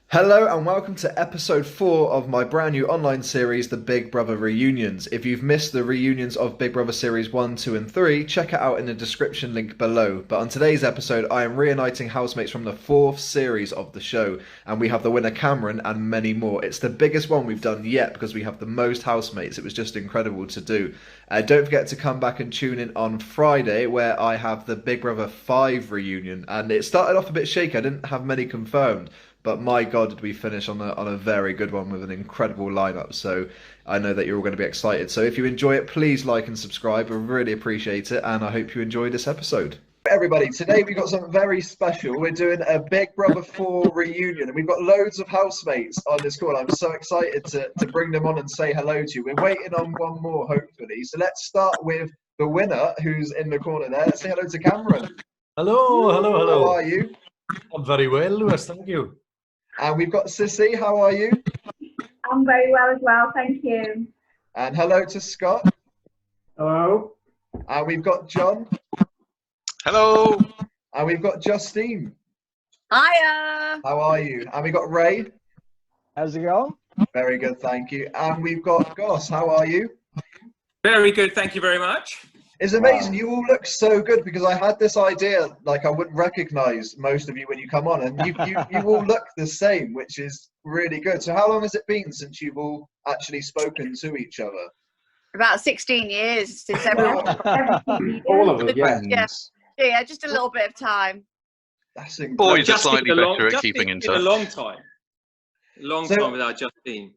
Hello and welcome to episode 4 of my brand new online series, The Big Brother Reunions. If you've missed the reunions of Big Brother Series 1, 2 and 3, check it out in the description link below. But on today's episode, I am reuniting housemates from the 4th series of the show, and we have the winner Cameron and many more. It's the biggest one we've done yet because we have the most housemates. It was just incredible to do. Don't forget to come back and tune in on Friday where I have the Big Brother 5 reunion, and it started off a bit shaky. I didn't have many confirmed. But my God, did we finish on a very good one with an incredible lineup. So I know that you're all going to be excited. So if you enjoy it, please like and subscribe. I really appreciate it. And I hope you enjoy this episode. Everybody, today we've got something very special. We're doing a Big Brother 4 reunion. And we've got loads of housemates on this call. I'm so excited to bring them on and say hello to you. We're waiting on one more, hopefully. So let's start with the winner, who's in the corner there. Let's say hello to Cameron. Hello. How are you? I'm very well, Lewis, thank you. And we've got Sissy. How are you? I'm very well as well, thank you. And hello to Scott. Hello. And we've got John. Hello. And we've got Justine. Hiya. How are you? And we've got Ray. How's it going? Very good, thank you. And we've got Goss. How are you? Very good, thank you very much. It's amazing. You all look so good because I had this idea, like I wouldn't recognise most of you when you come on, and you all look the same, which is really good. So how long has it been since you've all actually spoken to each other? About 16 years since everyone. All of it, yeah. Yeah, just a little bit of time. That's incredible. Boys are slightly better at keeping in touch. A long time. Long time without Justine.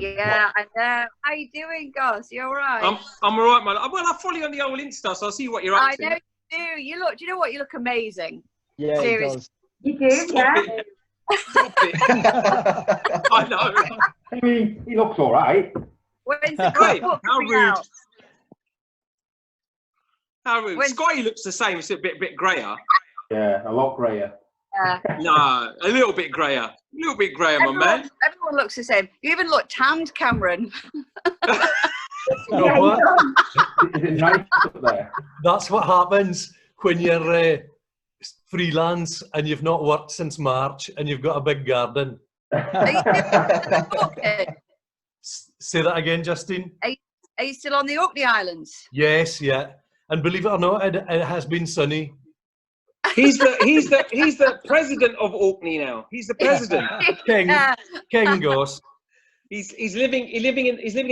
Yeah, I know. How you doing, Goss? You all right? I'm all right, man. Well, I follow you on the old Insta, so I'll see what you're up to. I know you do. You look. Do you know what? You look amazing. Yeah, Seriously. it does. You do, Stop yeah? it. Stop it. I know. I mean, he looks all right. When's the Right, book how coming rude. out? How rude. When- Scotty looks the same. It's a bit grayer. Yeah, a lot grayer. No, a little bit grayer. A little bit grayer, my man. Everyone looks the same. You even look tanned, Cameron. You know what? Is it nice up there? That's what happens when you're freelance and you've not worked since March and you've got a big garden. Are you Say that again, Justine. Are you still on the Orkney Islands? Yes, yeah. And believe it or not, it has been sunny. He's the president of Orkney now. He's the president. King Goss. He's living in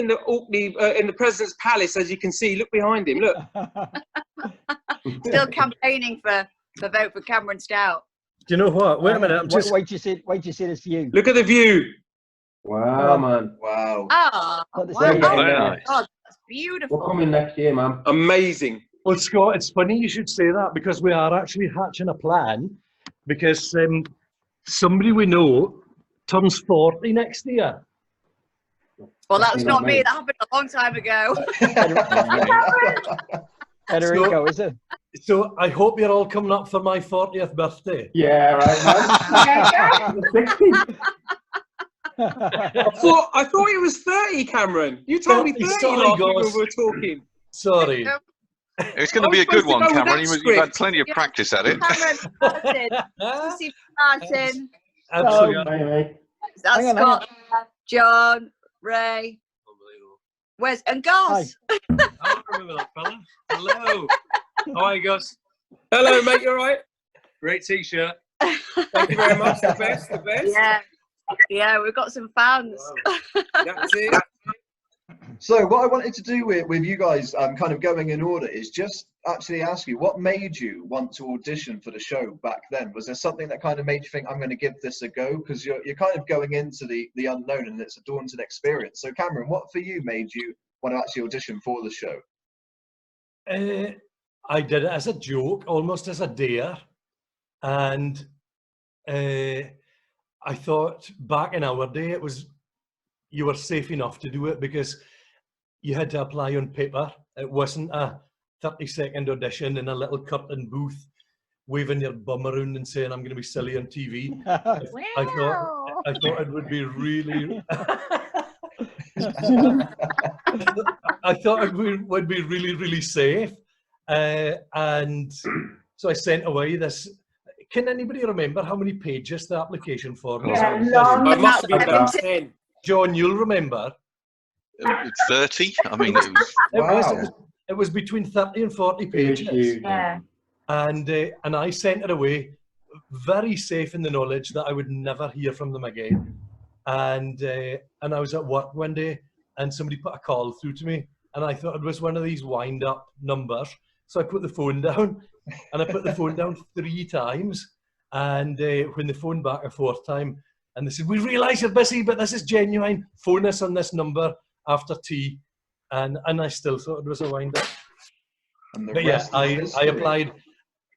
the Orkney in the president's palace, as you can see. Look behind him. Look. Still campaigning for vote for Cameron Stout. Do you know what? Wait a minute. Wait till you see this view. Look at the view. Wow, man. Wow. Ah, Not the wow. same. Oh, Very my nice. God, that's We're beautiful. coming next year, man. Amazing. Well, Scott, it's funny you should say that because we are actually hatching a plan because somebody we know turns 40 next year. Well, that's not me. mate. That happened a long time ago. Federico, is it? So I hope you're all coming up for my 40th birthday. Yeah, right, man. 60. I thought it was 30, Cameron. You told me 30 Sorry, last week when guys. we were talking. Sorry. It's going to be a good one, Cameron. You've had plenty of Yeah. practice at it. Cameron Martin. Lucy Martin. Absolutely. Oh, mate. That's Hang on, Scott. John. Ray. Where's and Goss? I don't remember that fella. Hello. How are you, Gus? Hello, mate. You all right? Great t-shirt. Thank you very much. The best. The best. Yeah. Yeah, we've got some fans. That's it. So what I wanted to do with you guys, kind of going in order, is just actually ask you, what made you want to audition for the show back then? Was there something that kind of made you think, I'm going to give this a go? Because you're kind of going into the unknown and it's a daunting experience. So Cameron, what for you made you want to actually audition for the show? I did it as a joke, almost as a dare. And I thought back in our day, you were safe enough to do it because you had to apply on paper. It wasn't a 30-second audition in a little curtain booth, waving your bum around and saying, I'm going to be silly on TV. I thought it would be really... I thought it would be really, really safe. And so I sent away this can anybody remember how many pages the application form was? Yeah, It long must have been about Evicted. 10. John, you'll remember. 30. I mean, it was. It was between 30 and 40 pages. Yeah. And I sent it away, very safe in the knowledge that I would never hear from them again. And I was at work one day, and somebody put a call through to me, and I thought it was one of these wind-up numbers. So I put the phone down, and I put the phone down 3 times. And when they phoned back a 4th time, and they said, "We realise you're busy, but this is genuine. Phone us on this number after tea." And I still thought it was a wind-up. But yeah, I applied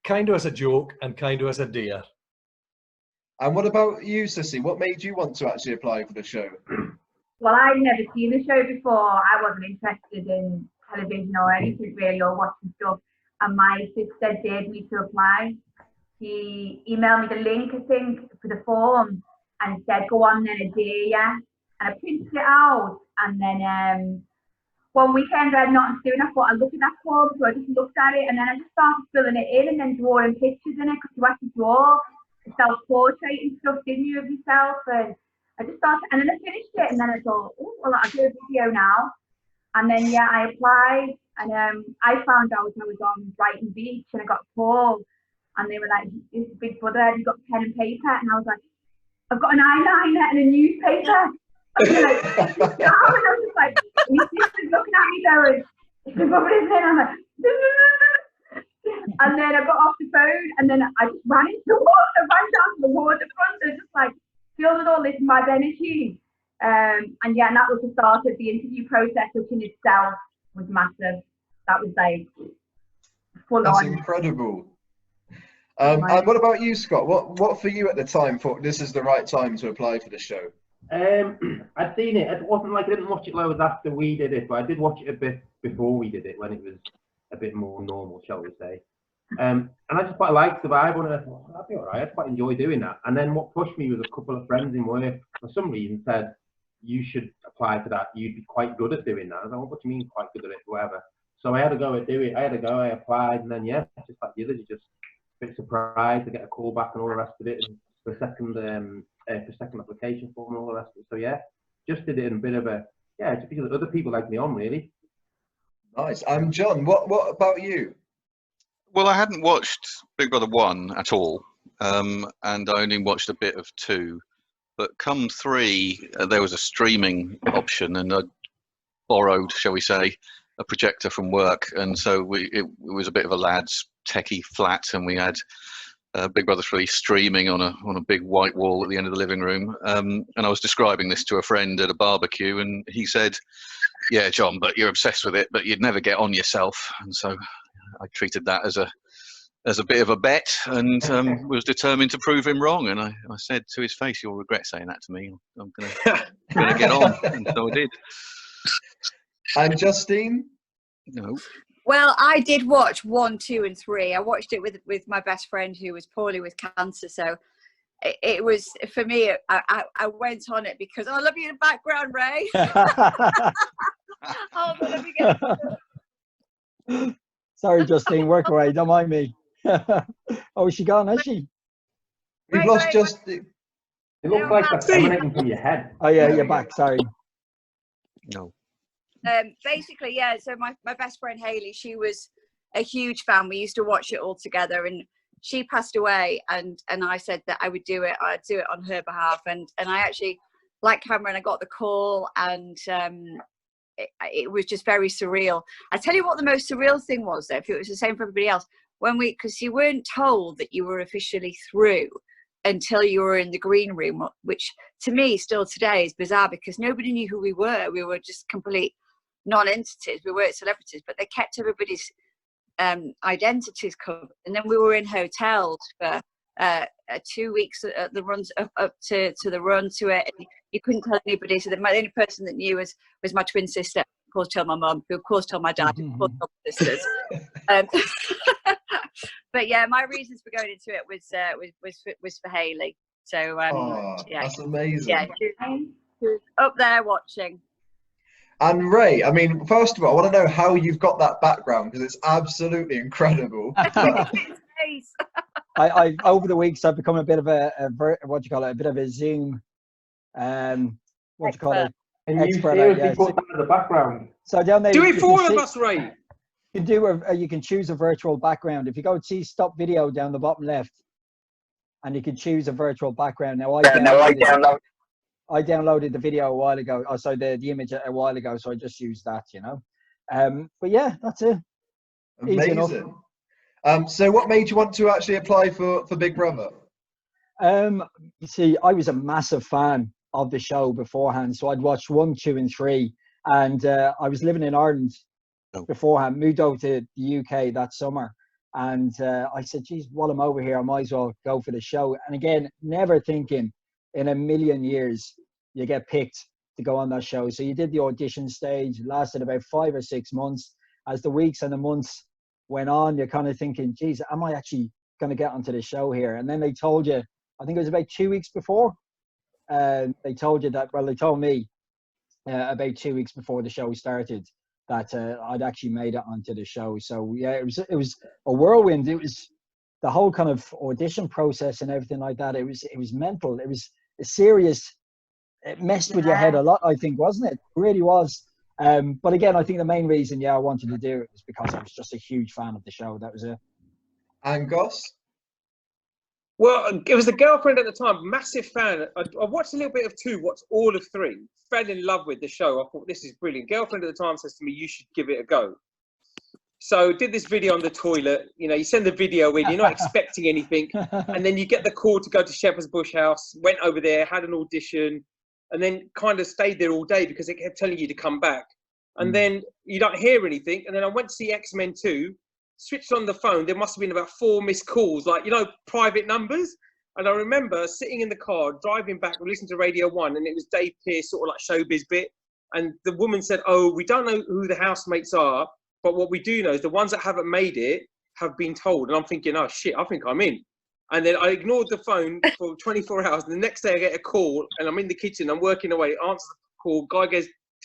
kind of as a joke and kind of as a dare. And what about you, Sissy? What made you want to actually apply for the show? Well, I'd never seen the show before. I wasn't interested in television or anything really, or watching stuff. And my sister dared me to apply. She emailed me the link, I think, for the form and said, "Go on then, I dare ya." And I printed it out. And then one weekend I had nothing to do, and I thought I'd look at that form. So I just looked at it, and then I just started filling it in and then drawing pictures in it, because you have to draw a self-portrait and stuff, didn't you, of yourself? And I just started, and then I finished it, and then I thought, oh, well, I'll do a video now. And then, yeah, I applied, and I found out I was on Brighton Beach, and I got a call, and they were like, "This is Big Brother, have you got pen and paper?" And I was like, "I've got an eyeliner and a newspaper." And they're like, "No," and I was just like, and his sister's looking at me going, "It's Big Brother, isn't it?" And I'm like, and then I got off the phone, and then I just ran into the water, ran down to the waterfront, and just like filled with all this mad energy. And yeah, and that was the start of the interview process, which in itself was massive. That was like full That's on. incredible. And what about you, Scott? What for you at the time thought this is the right time to apply for the show? I'd seen it. It wasn't like I didn't watch it loads after we did it, but I did watch it a bit before we did it, when it was a bit more normal, shall we say. And I just quite liked the vibe on it. I thought, that'd be all right. I quite enjoy doing that. And then what pushed me was a couple of friends in work, for some reason, said, "You should apply for that. You'd be quite good at doing that." I was like, "What do you mean quite good at it?" Whatever. So I had to go and do it. I applied, and then, yeah, just like the others, you just a bit surprised to get a call back and all the rest of it, and for second application form and all the rest of it. So yeah, just did it in a bit of a, just because other people like me on, really. Nice. John, what about you? Well, I hadn't watched Big Brother 1 at all, and I only watched a bit of 2. But come 3, there was a streaming option, and I borrowed, shall we say, a projector from work, and so it was a bit of a lad's techie flat, and we had Big Brother 3 streaming on a big white wall at the end of the living room. And I was describing this to a friend at a barbecue, and he said, "Yeah, John, but you're obsessed with it, but you'd never get on yourself." And so I treated that as a bit of a bet, and was determined to prove him wrong. And I said to his face, "You'll regret saying that to me. I'm gonna get on." And so I did. And Justine? No. Well, I did watch 1, 2, and 3. I watched it with my best friend who was poorly with cancer. So it was, for me, I went on it because, oh, let me in the background, Ray. Oh, let me get. Sorry, Justine, work away. Don't mind me. Oh, is she gone? Has she? We've lost Justine. It looks like that's emanating from your head. Oh yeah, you're back. Sorry. No. Basically, yeah, so my best friend Hayley, she was a huge fan. We used to watch it all together, and she passed away, and I said that I'd do it on her behalf, and I actually, like Cameron, I got the call, and it was just very surreal. I tell you what the most surreal thing was, though, if it was the same for everybody else, because you weren't told that you were officially through until you were in the green room, which to me still today is bizarre, because nobody knew who we were. We were just complete non-entities. We weren't celebrities, but they kept everybody's identities covered. And then we were in hotels for 2 weeks at the runs up to the run to it. And you couldn't tell anybody. So the only person that knew was my twin sister. Of course, told my mum, who of course told my dad, of course told my sisters. But yeah, my reasons for going into it was for Hayley. So yeah, that's amazing. Yeah, she was up there watching. And Ray, I mean, first of all, I want to know how you've got that background, because it's absolutely incredible. I over the weeks I've become a bit of a what do you call it? A bit of a Zoom, what do you call it? And you Expert, seriously yeah. put that in the background. So down there, Do you it can for all of see- us, Ray. You can do you can choose a virtual background. If you go see stop video down the bottom left, and you can choose a virtual background. Now I downloaded the video a while ago. Oh, sorry, the image a while ago. So I just used that, you know. But yeah, that's it. Easy enough. Amazing. So what made you want to actually apply for Big Brother? You see, I was a massive fan of the show beforehand, so I'd watched 1, 2, and 3, and I was living in Ireland beforehand. Moved over to the UK that summer, and I said, "Geez, while I'm over here, I might as well go for the show." And again, never thinking in a million years you get picked to go on that show. So you did the audition stage. It lasted about 5 or 6 months. As the weeks and the months went on, you're kind of thinking, "Geez, am I actually going to get onto the show here?" And then they told you, I think it was about 2 weeks before. They told you that. Well, they told me about 2 weeks before the show started that I'd actually made it onto the show. So yeah, it was a whirlwind. It was the whole kind of audition process and everything like that. It was mental. It was serious. It messed with your head a lot, I think, wasn't it? It really was. But again, I think the main reason, I wanted to do it was because I was just a huge fan of the show. That was it. And Goss? Well, it was the girlfriend at the time, massive fan. I watched a little bit of 2, watched all of 3, fell in love with the show. I thought, this is brilliant. Girlfriend at the time says to me, you should give it a go. So did this video on the toilet. You know, you send the video in, you're not expecting anything. And then you get the call to go to Shepherd's Bush House, went over there, had an audition, and then kind of stayed there all day because it kept telling you to come back. And then you don't hear anything. And then I went to see X-Men 2. Switched on the phone, there must have been about 4 missed calls, like, private numbers. And I remember sitting in the car, driving back, listening to Radio 1, and it was Dave Pearce, sort of like showbiz bit. And the woman said, "Oh, we don't know who the housemates are, but what we do know is the ones that haven't made it have been told." And I'm thinking, oh shit, I think I'm in. And then I ignored the phone for 24 hours. And the next day I get a call, and I'm in the kitchen, I'm working away, answer the call, guy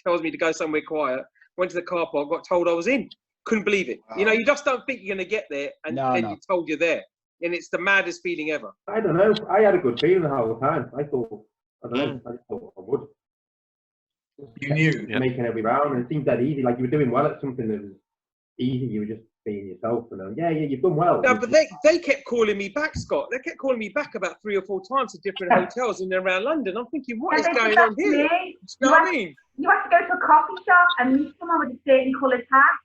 tells me to go somewhere quiet, went to the car park, got told I was in. Couldn't believe it. Wow. You just don't think you're going to get there, and then you're told you're there. And it's the maddest feeling ever. I don't know. I had a good feeling the whole time. I thought I thought I would. You knew. Making every round, and it seemed that easy. Like you were doing well at something that was easy. You were just being yourself, and you've done well. No, but they kept calling me back, Scott. They kept calling me back about 3 or 4 times to different hotels in and around London. I'm thinking, what is going on here? You know what I mean? You have to go to a coffee shop and meet someone with a certain coloured hat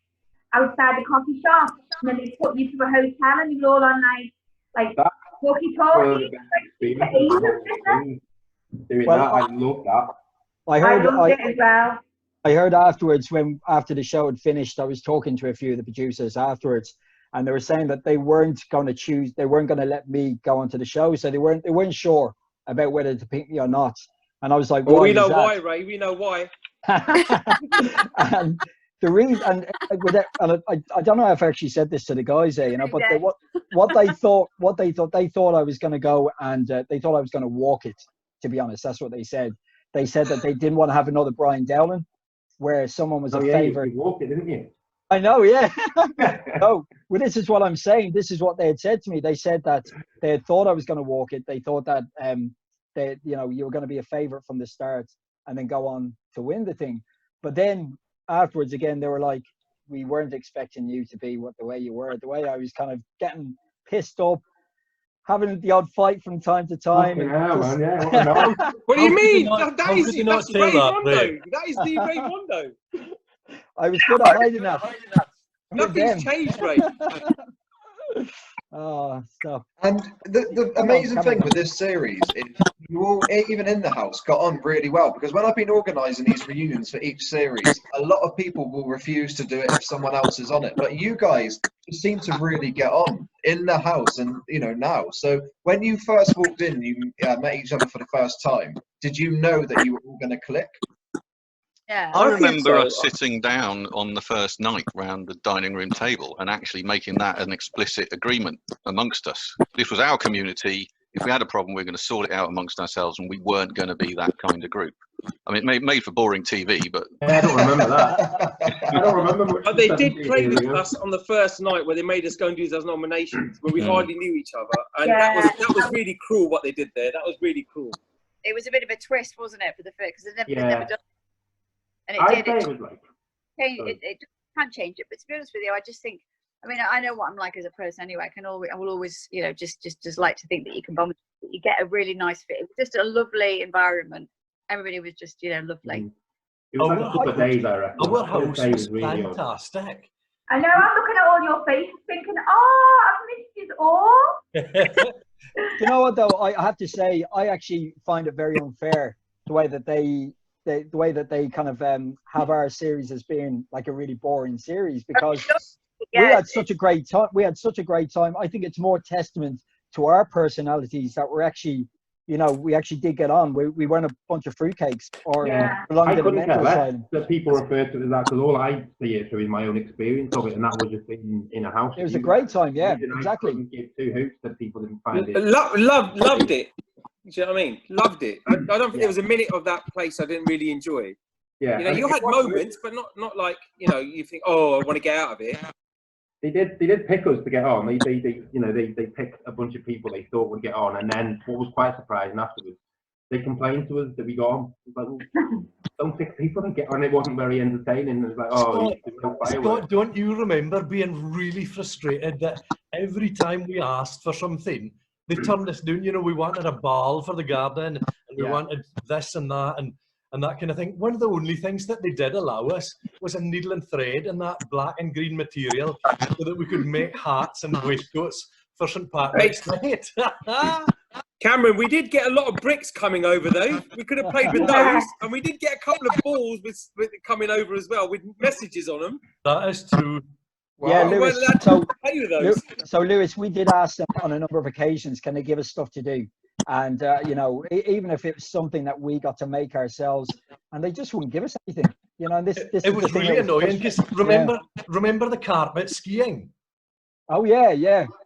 outside the coffee shop, and then they put you to a hotel, and you're all on like walkie-talkie. Doing that, I love that. I heard it as well. I heard afterwards, after the show had finished, I was talking to a few of the producers afterwards, and they were saying that they weren't going to let me go onto the show, so they weren't sure about whether to pick me or not. And I was like, well, we know why, Ray. We know why. And the reason, and I don't know if I actually said this to the guys there, but what they thought I was going to go, and they thought I was going to walk it. To be honest, that's what they said. They said that they didn't want to have another Brian Dowling, where someone was a favourite. You walked it, didn't you? I know, yeah. No, well, this is what I'm saying. This is what they had said to me. They said that they had thought I was going to walk it. They thought that you were going to be a favourite from the start and then go on to win the thing. But then afterwards, again, they were like, we weren't expecting you to be the way you were. The way I was kind of getting pissed up, having the odd fight from time to time. What do you mean? That is Ray Mondo. That is the Ray Mondo. I was good at hiding that. Nothing's changed, Ray. Oh, stop. And the amazing thing with this series is you all, even in the house, got on really well, because when I've been organising these reunions for each series, a lot of people will refuse to do it if someone else is on it. But you guys just seem to really get on in the house, and now. So when you first walked in, you met each other for the first time. Did you know that you were all going to click? Yeah. I remember us sitting down on the first night round the dining room table and actually making that an explicit agreement amongst us. This was our community. if we had a problem, we were going to sort it out amongst ourselves, and we weren't going to be that kind of group. I mean, it made for boring TV, but I don't remember that. I don't remember much. But they did 17 play years with ago. us on the first night where they made us go and do those nominations when we Mm. hardly knew each other, and Yeah. that was really cruel what they did there. That was really cruel. It was a bit of a twist, wasn't it, for the first? Because they'd Yeah. never done it. And it I'd did. say It it was like, change, sorry. it can change it, but to be honest with you, I just think, I mean, I know what I'm like as a person anyway. I will always, you know, just like to think that you can bond, that you get a really nice fit. It was just a lovely environment. Everybody was just, you know, lovely. it was like a couple of days, I reckon. Our The first house day was really odd. fantastic. I know, I'm looking at all your faces thinking, oh, I've missed you all. You know what though? I have to say, I actually find it very unfair the way that they kind of have our series as being like a really boring series, because we Yeah, had such a great time. We had such a great time. I think it's more testament to our personalities that we're actually, you know, we actually did get on. We weren't a bunch of fruitcakes or Yeah. belonged I in a couldn't care mental less asylum. that people refer to it as that, because all I see it through is my own experience of it, and that was just in a house. It was with a you great guys. time, yeah, And I exactly. couldn't give two hoots that people didn't find it. Loved it. Do you know what I mean? Loved it. I don't think there was a minute of that place I didn't really enjoy. Yeah, You know, I mean, you it had was moments, but not like, you know, you think, oh, I want to get out of it. They did pick us to get on. They picked a bunch of people they thought would get on, and then what was quite surprising afterwards, they complained to us that we got on. It's like, well, don't pick people and get on. It wasn't very entertaining. It was like, oh, there's no fireworks. Scott, don't you remember being really frustrated that every time we asked for something, they turned us down? You know, we wanted a ball for the garden, and we Yeah. wanted this and that, and that kind of thing. One of the only things that they did allow us was a needle and thread and that black and green material, so that we could make hats and waistcoats for St. Patrick's Night. Cameron, we did get a lot of bricks coming over though. We could have played with those, and we did get a couple of balls with coming over as well with messages on them. That is true. Yeah, We Lewis. weren't allowed So, to play with those. so Lewis, we did ask them on a number of occasions, can they give us stuff to do? And you know, even if it was something that we got to make ourselves, and they just wouldn't give us anything. You know, and this It is the was thing really that was annoying because frustrating. remember the carpet skiing? Oh yeah.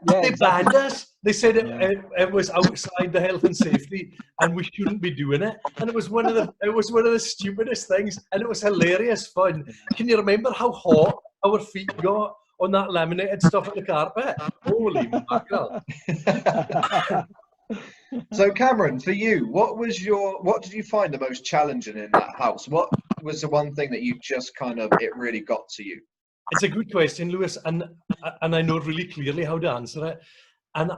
They Exactly. banned us. They said it was outside the health and safety, and we shouldn't be doing it. And it was one of the stupidest things, and it was hilarious fun. Can you remember how hot our feet got on that laminated stuff on the carpet? Holy mackerel! So Cameron, for you, what did you find the most challenging in that house? What was the one thing that you just kind of, it really got to you? It's a good question, Lewis, and I know really clearly how to answer it. And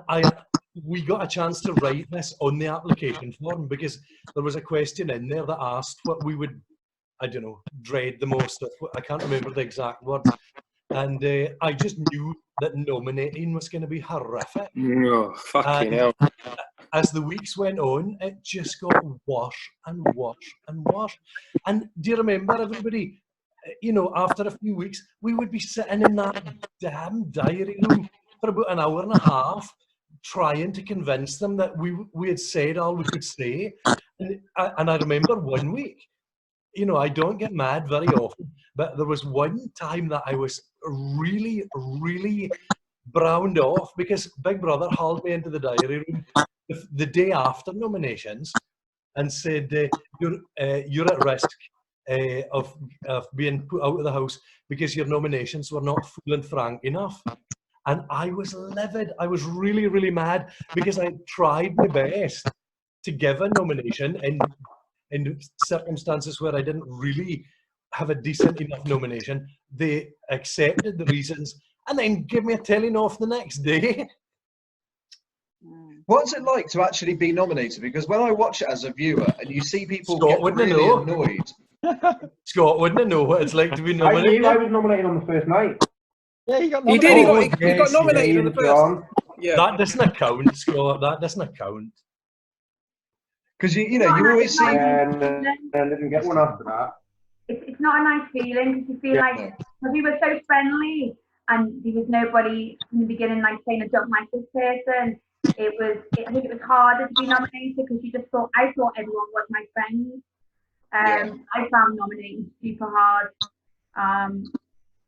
we got a chance to write this on the application form, because there was a question in there that asked what we would, I don't know, dread the most. I can't remember the exact words. And I just knew that nominating was going to be horrific. Oh, fucking hell. As the weeks went on, it just got worse and worse and worse. And do you remember, everybody, you know, after a few weeks, we would be sitting in that damn diary room for about an hour and a half, trying to convince them that we had said all we could say. And I remember one week, you know, I don't get mad very often, but there was one time that I was really, really browned off because Big Brother hauled me into the diary room the day after nominations and said, you're at risk of being put out of the house because your nominations were not full and frank enough. And I was livid. I was really, really mad because I tried my best to give a nomination in circumstances where I didn't really have a decent enough nomination. They accepted the reasons and then gave me a telling off the next day. What's it like to actually be nominated? Because when I watch it as a viewer and you see people Scott get wouldn't really know. annoyed. Scott wouldn't know what it's like to be I nominated. knew I was nominated on the first night. Yeah, he got He nominated. did. He got Yes, nominated on the James, first. John. Yeah. That doesn't count, Scott. That doesn't count. Because you know, you always see. And I didn't get one after that. It's not a nice feeling because you feel like, because we were so friendly and there was nobody from the beginning like saying I don't like this person. I think it was harder to be nominated because you just thought, I thought everyone was my friend. I found nominating super hard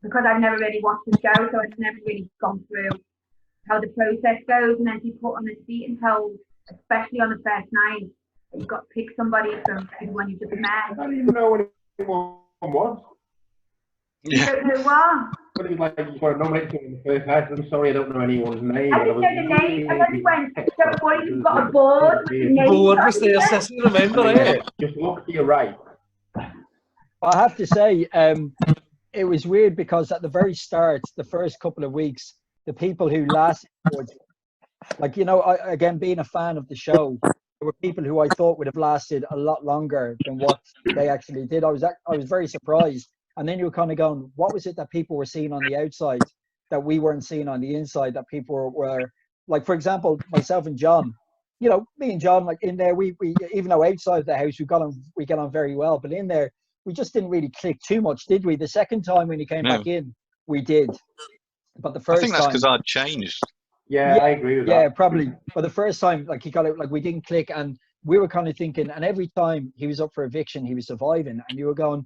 because I've never really watched the show, so I've never really gone through how the process goes and then be put on a seat and told especially on the first night. You've got to pick somebody from everyone you just I met. don't even know what anyone was. You don't know what? But it was like, you got to nominate someone in the first night. I'm sorry, I don't know anyone's name. I didn't know the name, and then we went, don't worry, you've got a board with the name. Board was there, Cecily, remember it? Just look to your right. I have to say, it was weird because at the very start, the first couple of weeks, the people who lasted, like, you know, again, being a fan of the show, there were people who I thought would have lasted a lot longer than what they actually did. I was very surprised. And then you were kind of going, what was it that people were seeing on the outside that we weren't seeing on the inside, that people were like, for example, myself and John, you know, me and John, like in there, we even though outside the house, we get on very well, but in there, we just didn't really click too much, did we? The second time when he came back in, we did. But the first time, I think that's because I'd changed. Yeah, I agree with that. Yeah, probably. But the first time, like, he got it, like, we didn't click, and we were kind of thinking, and every time he was up for eviction, he was surviving, and you were going,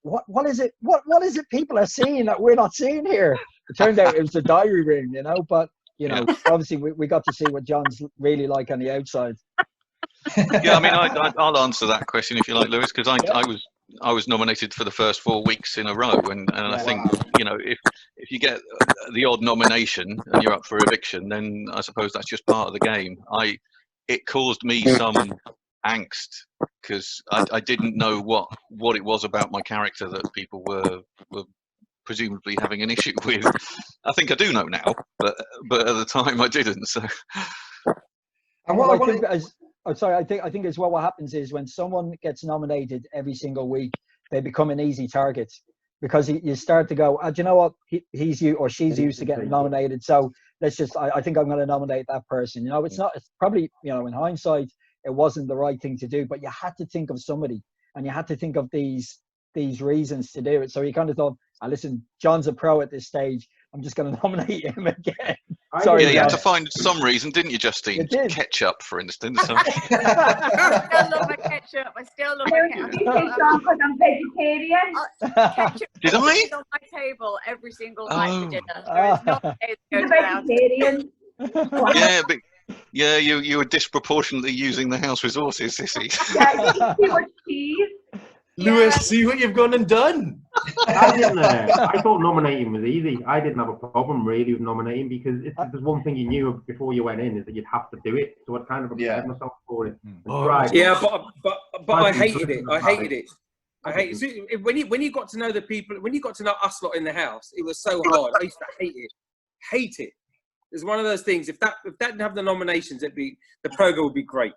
what is it? What is it people are seeing that we're not seeing here? It turned out it was the diary room, you know. But you know, obviously we got to see what John's really like on the outside. Yeah, I mean, I'll answer that question if you like, Lewis, because I was nominated for the first 4 weeks in a row, and I think, you know, if you get the odd nomination and you're up for eviction, then I suppose that's just part of the game. It caused me some angst because I didn't know what it was about my character that people were presumably having an issue with. I think I do know now, but at the time I didn't. So. And what I think as well, what happens is when someone gets nominated every single week, they become an easy target because you start to go, do you know what, he's you or she's used to getting nominated, so let's just, I think I'm going to nominate that person. You know, it's probably, you know, in hindsight, it wasn't the right thing to do, but you had to think of somebody, and you had to think of these reasons to do it. So you kind of thought, listen, John's a pro at this stage, I'm just going to nominate him again. Sorry, you had to find some reason, didn't you, Justine? Ketchup, for instance. I still love my ketchup. I still love my ketchup. Because I'm vegetarian. Ketchup Did I? is on my table every single night for dinner. There is not a day that goes without vegetarian. Yeah, but you were disproportionately using the house resources, Sissy. Yeah, too much cheese. Lewis, see what you've gone and done. I thought nominating was easy. I didn't have a problem really with nominating because there's one thing you knew before you went in is that you'd have to do it. So I'd kind of prepared myself for it. Yeah, but I hated it. I hated it. So when you got to know the people, when you got to know us lot in the house, it was so hard. I used to hate it. It's one of those things. If that didn't have the nominations, the program would be great.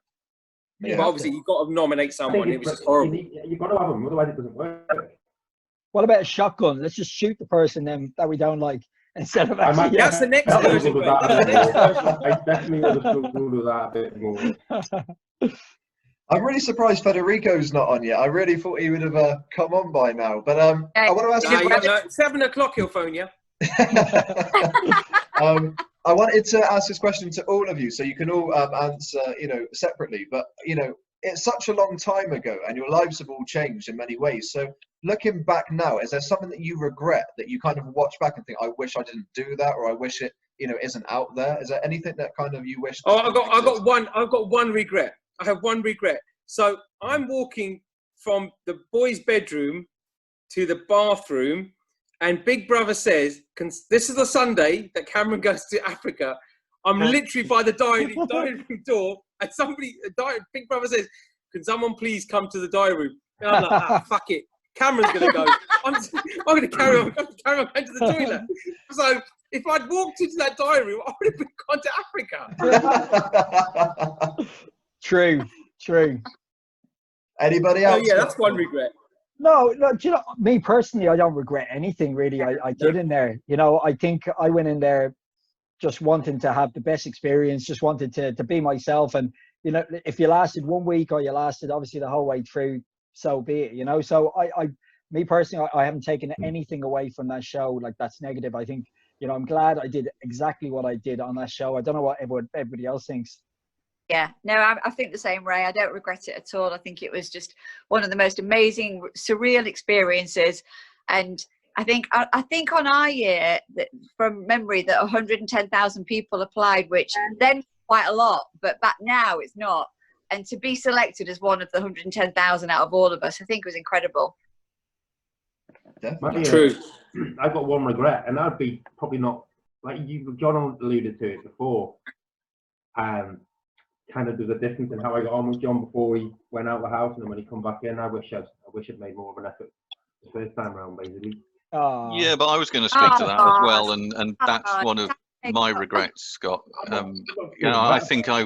Yeah. But obviously, you've got to nominate someone. It was just horrible. You've got to have them, otherwise it doesn't work. What about a shotgun? Let's just shoot the person that we don't like instead of actually. That's the next version. I definitely would have struggled with that a bit more. I'm really surprised Federico's not on yet. I really thought he would have come on by now. But I want to ask you. 7 o'clock, he'll phone you. I wanted to ask this question to all of you, so you can all answer, you know, separately. But you know, it's such a long time ago, and your lives have all changed in many ways. So, looking back now, is there something that you regret that you kind of watch back and think, "I wish I didn't do that," or "I wish it, you know, isn't out there"? Is there anything that kind of you wish? Oh, I've got one regret. I have one regret. So I'm walking from the boys' bedroom to the bathroom. And Big Brother says, this is the Sunday that Cameron goes to Africa. I'm literally by the dining room door, and Big Brother says, can someone please come to the diary room? And I'm like, fuck it. Cameron's going to go. I'm going to carry on going to the toilet. So if I'd walked into that diary room, I would have gone to Africa. True. Anybody else? Oh, yeah, that's one regret. No, do you know, me personally, I don't regret anything really I did in there. You know, I think I went in there just wanting to have the best experience, just wanted to be myself. And, you know, if you lasted 1 week or you lasted obviously the whole way through, so be it, you know. So me personally, I haven't taken anything away from that show like that's negative. I think, you know, I'm glad I did exactly what I did on that show. I don't know what everybody else thinks. Yeah, no, I think the same, Ray. I don't regret it at all. I think it was just one of the most amazing, surreal experiences. And I think on our year, from memory, that 110,000 people applied, which then quite a lot, but back now it's not. And to be selected as one of the 110,000 out of all of us, I think was incredible. True. I've got one regret, and that'd be probably not like John alluded to it before. Kind of there's a difference in how I got on with John before he went out of the house, and then when he come back in, I wish I'd made more of an effort the first time around, basically. Yeah, but I was going to speak to that as well, and that's one of my regrets, Scott. You know, I think I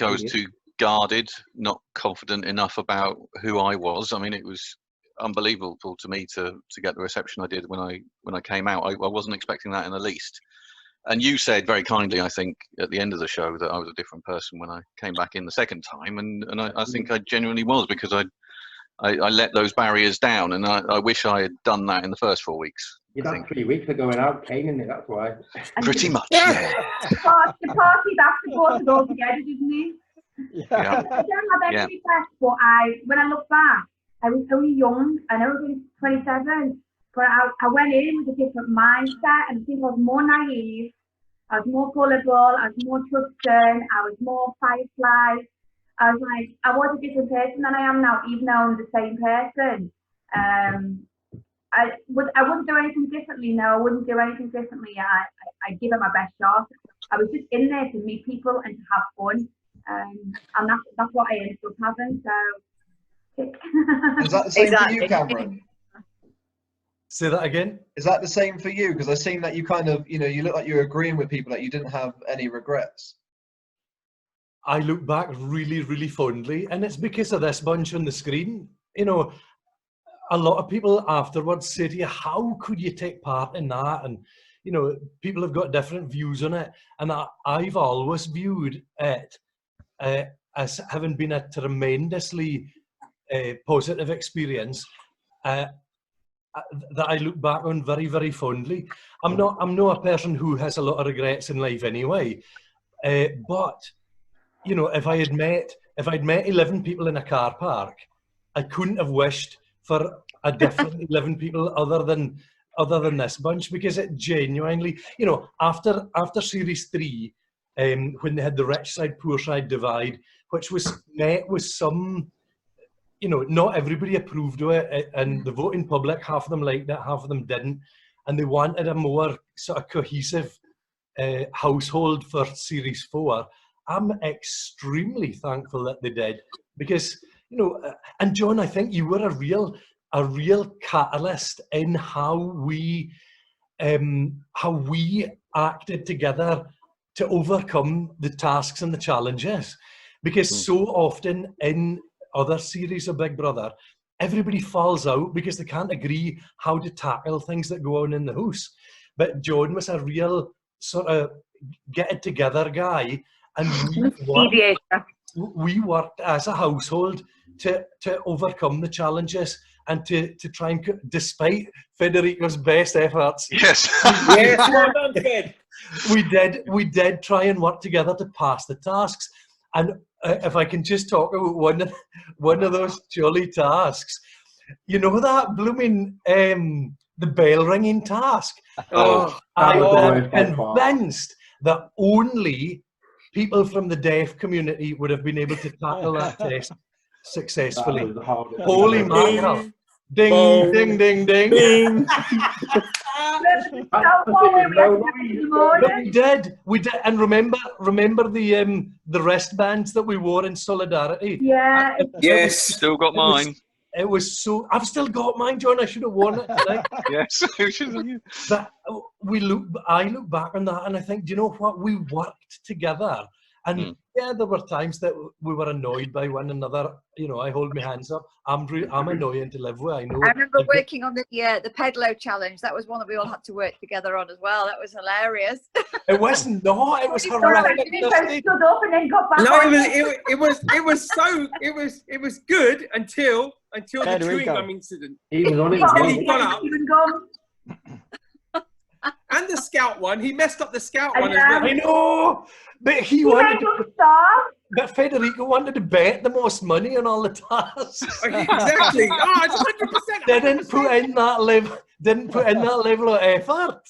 was too guarded, not confident enough about who I was. I mean, it was unbelievable to me to get the reception I did when I came out. I wasn't expecting that in the least. And you said very kindly, I think, at the end of the show that I was a different person when I came back in the second time, and I think I genuinely was, because I let those barriers down, and I wish I had done that in the first 4 weeks. You'd had 3 weeks of going out, caning it, that's why. Pretty much, yeah. The party that's supposed to go together, didn't it? Yeah. I don't have any regrets, but when I look back, I was only young, and I was only 27, but I went in with a different mindset, and I think I was more naive, I was more gullible, I was more trusting, I was more firefly. I was like, I was a different person than I am now, even though I'm the same person. I wouldn't do anything differently. No, I wouldn't do anything differently. I'd give it my best shot. I was just in there to meet people and to have fun. And that's what I ended up having. So, is that the same for you, Cameron? Say that again. Is that the same for you? Because I've seen that you kind of, you look like you're agreeing with people that you didn't have any regrets. I look back really, really fondly, and it's because of this bunch on the screen. You know, a lot of people afterwards say to you, how could you take part in that? And, you know, people have got different views on it. And I've always viewed it as having been a tremendously positive experience that I look back on very, very fondly. I'm not a person who has a lot of regrets in life anyway, but you know, if I'd met 11 people in a car park, I couldn't have wished for a different 11 people other than this bunch, because it genuinely, you know, after series 3, when they had the rich side poor side divide, which was met with some, you know, not everybody approved of it, and the voting public, half of them liked it, half of them didn't, and they wanted a more sort of cohesive household for series 4. I'm extremely thankful that they did, because, you know, and John, I think you were a real catalyst in how we acted together to overcome the tasks and the challenges, because so often in other series of Big Brother, everybody falls out because they can't agree how to tackle things that go on in the house. But John was a real sort of get it together guy, and we worked as a household to overcome the challenges and to try and, despite Federico's best efforts. Yes. Yes, well done, Fed. We did try and work together to pass the tasks. And if I can just talk about one of those jolly tasks, you know that blooming the bell ringing task. I was convinced that only people from the deaf community would have been able to tackle that test successfully. Holy mackerel! Ding, ding, ding, ding, ding. We did, and remember the wristbands that we wore in solidarity. Yeah. Yes. Still got mine. It was so. I've still got mine, John. I should have worn it tonight. Yes. But I look back on that and I think, do you know what? We worked together. And yeah, there were times that we were annoyed by one another. You know, I hold my hands up. I'm annoying to live with. I know. I remember working on the Pedalo challenge. That was one that we all had to work together on as well. That was hilarious. It was not. It was horrific. No, it was good until the chewing gum incident. He was on it. He got up. And the scout one. He messed up the scout one as well. I know. But he wanted to stop. But Federico wanted to bet the most money on all the tasks. Exactly. Oh, it's 100%. Didn't put in that level of effort.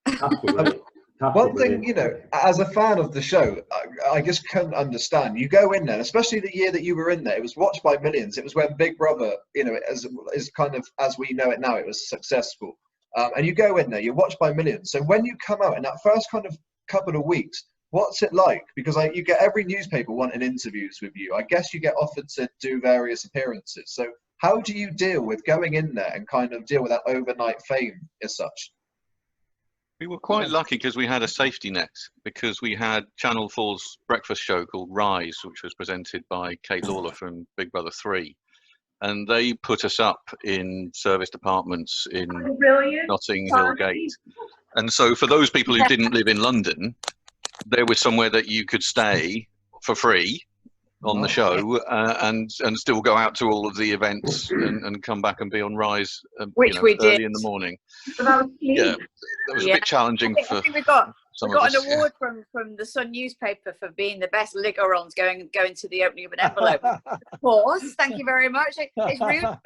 That's One thing, you know, as a fan of the show, I just couldn't understand. You go in there, especially the year that you were in there, it was watched by millions. It was when Big Brother, you know, as kind of as we know it now, it was successful. And you go in there, you're watched by millions. So when you come out in that first kind of couple of weeks, what's it like? Because you get every newspaper wanting interviews with you. I guess you get offered to do various appearances. So how do you deal with going in there and kind of deal with that overnight fame as such? We were quite lucky because we had a safety net, because we had Channel 4's breakfast show called Rise, which was presented by Kate Lawler from Big Brother 3. And they put us up in service departments in Notting Hill Gate. And so for those people who didn't live in London, there was somewhere that you could stay for free on the show and still go out to all of the events and come back and be on Rise which we early did in the morning. Yeah, That was a bit challenging I for think we got some an of us. award from the Sun newspaper for being the best liggerons going to the opening of an envelope. Of course, thank you very much. It's really not